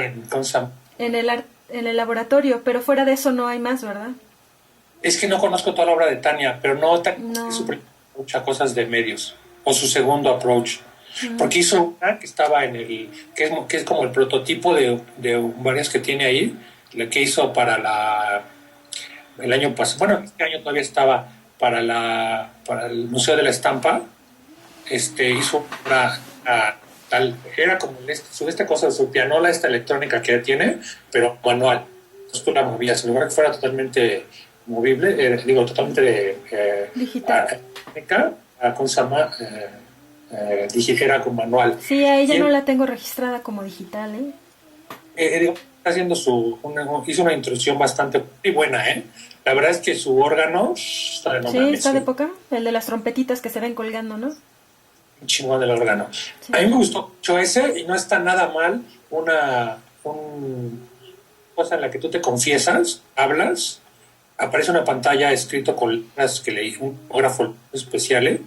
En el laboratorio, pero fuera de eso no hay más, ¿verdad? Es que no conozco toda la obra de Tania, pero no, No. es su muchas cosas de medios, o su segundo approach. Porque hizo una que estaba que es como el prototipo de varias que tiene ahí, la que hizo para el año pasado, bueno, este año todavía estaba para el Museo de la Estampa, hizo era como esta cosa, su pianola, esta electrónica que tiene, pero manual. Entonces tú la movías, en lugar de que fuera totalmente movible, totalmente digital. Con Sama, era con manual. Sí, a ella no la tengo registrada como digital, Está haciendo hizo una introducción bastante muy buena, ¿eh? La verdad es que su órgano está de no mames, está de poca, el de las trompetitas que se ven colgando, ¿no? Un chingón del órgano. Sí. A mí me gustó mucho ese, y no está nada mal una cosa en la que tú te confiesas, hablas, aparece una pantalla escrito con letras que leí, un autógrafo especial,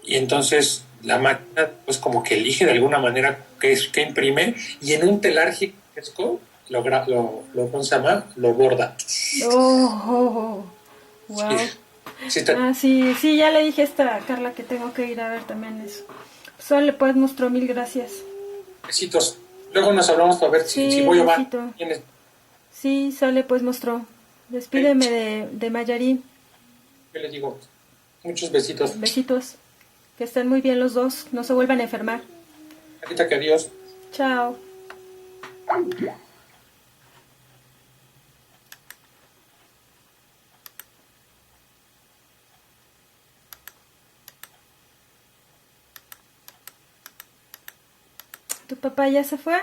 y entonces la máquina pues como que elige de alguna manera qué imprime, y en un telar gigantesco ¿cómo se llama? Lo borda. Wow. Sí, sí, ya le dije a esta Carla que tengo que ir a ver también eso. Solo pues mostró, mil gracias. Besitos. Luego nos hablamos para ver si voy a ver. Sí, sale pues mostró. Despídeme de Mayarín. ¿Qué le digo? Muchos besitos. Besitos. Que estén muy bien los dos. No se vuelvan a enfermar. Ahorita que adiós. Chao. ¿Tu papá ya se fue?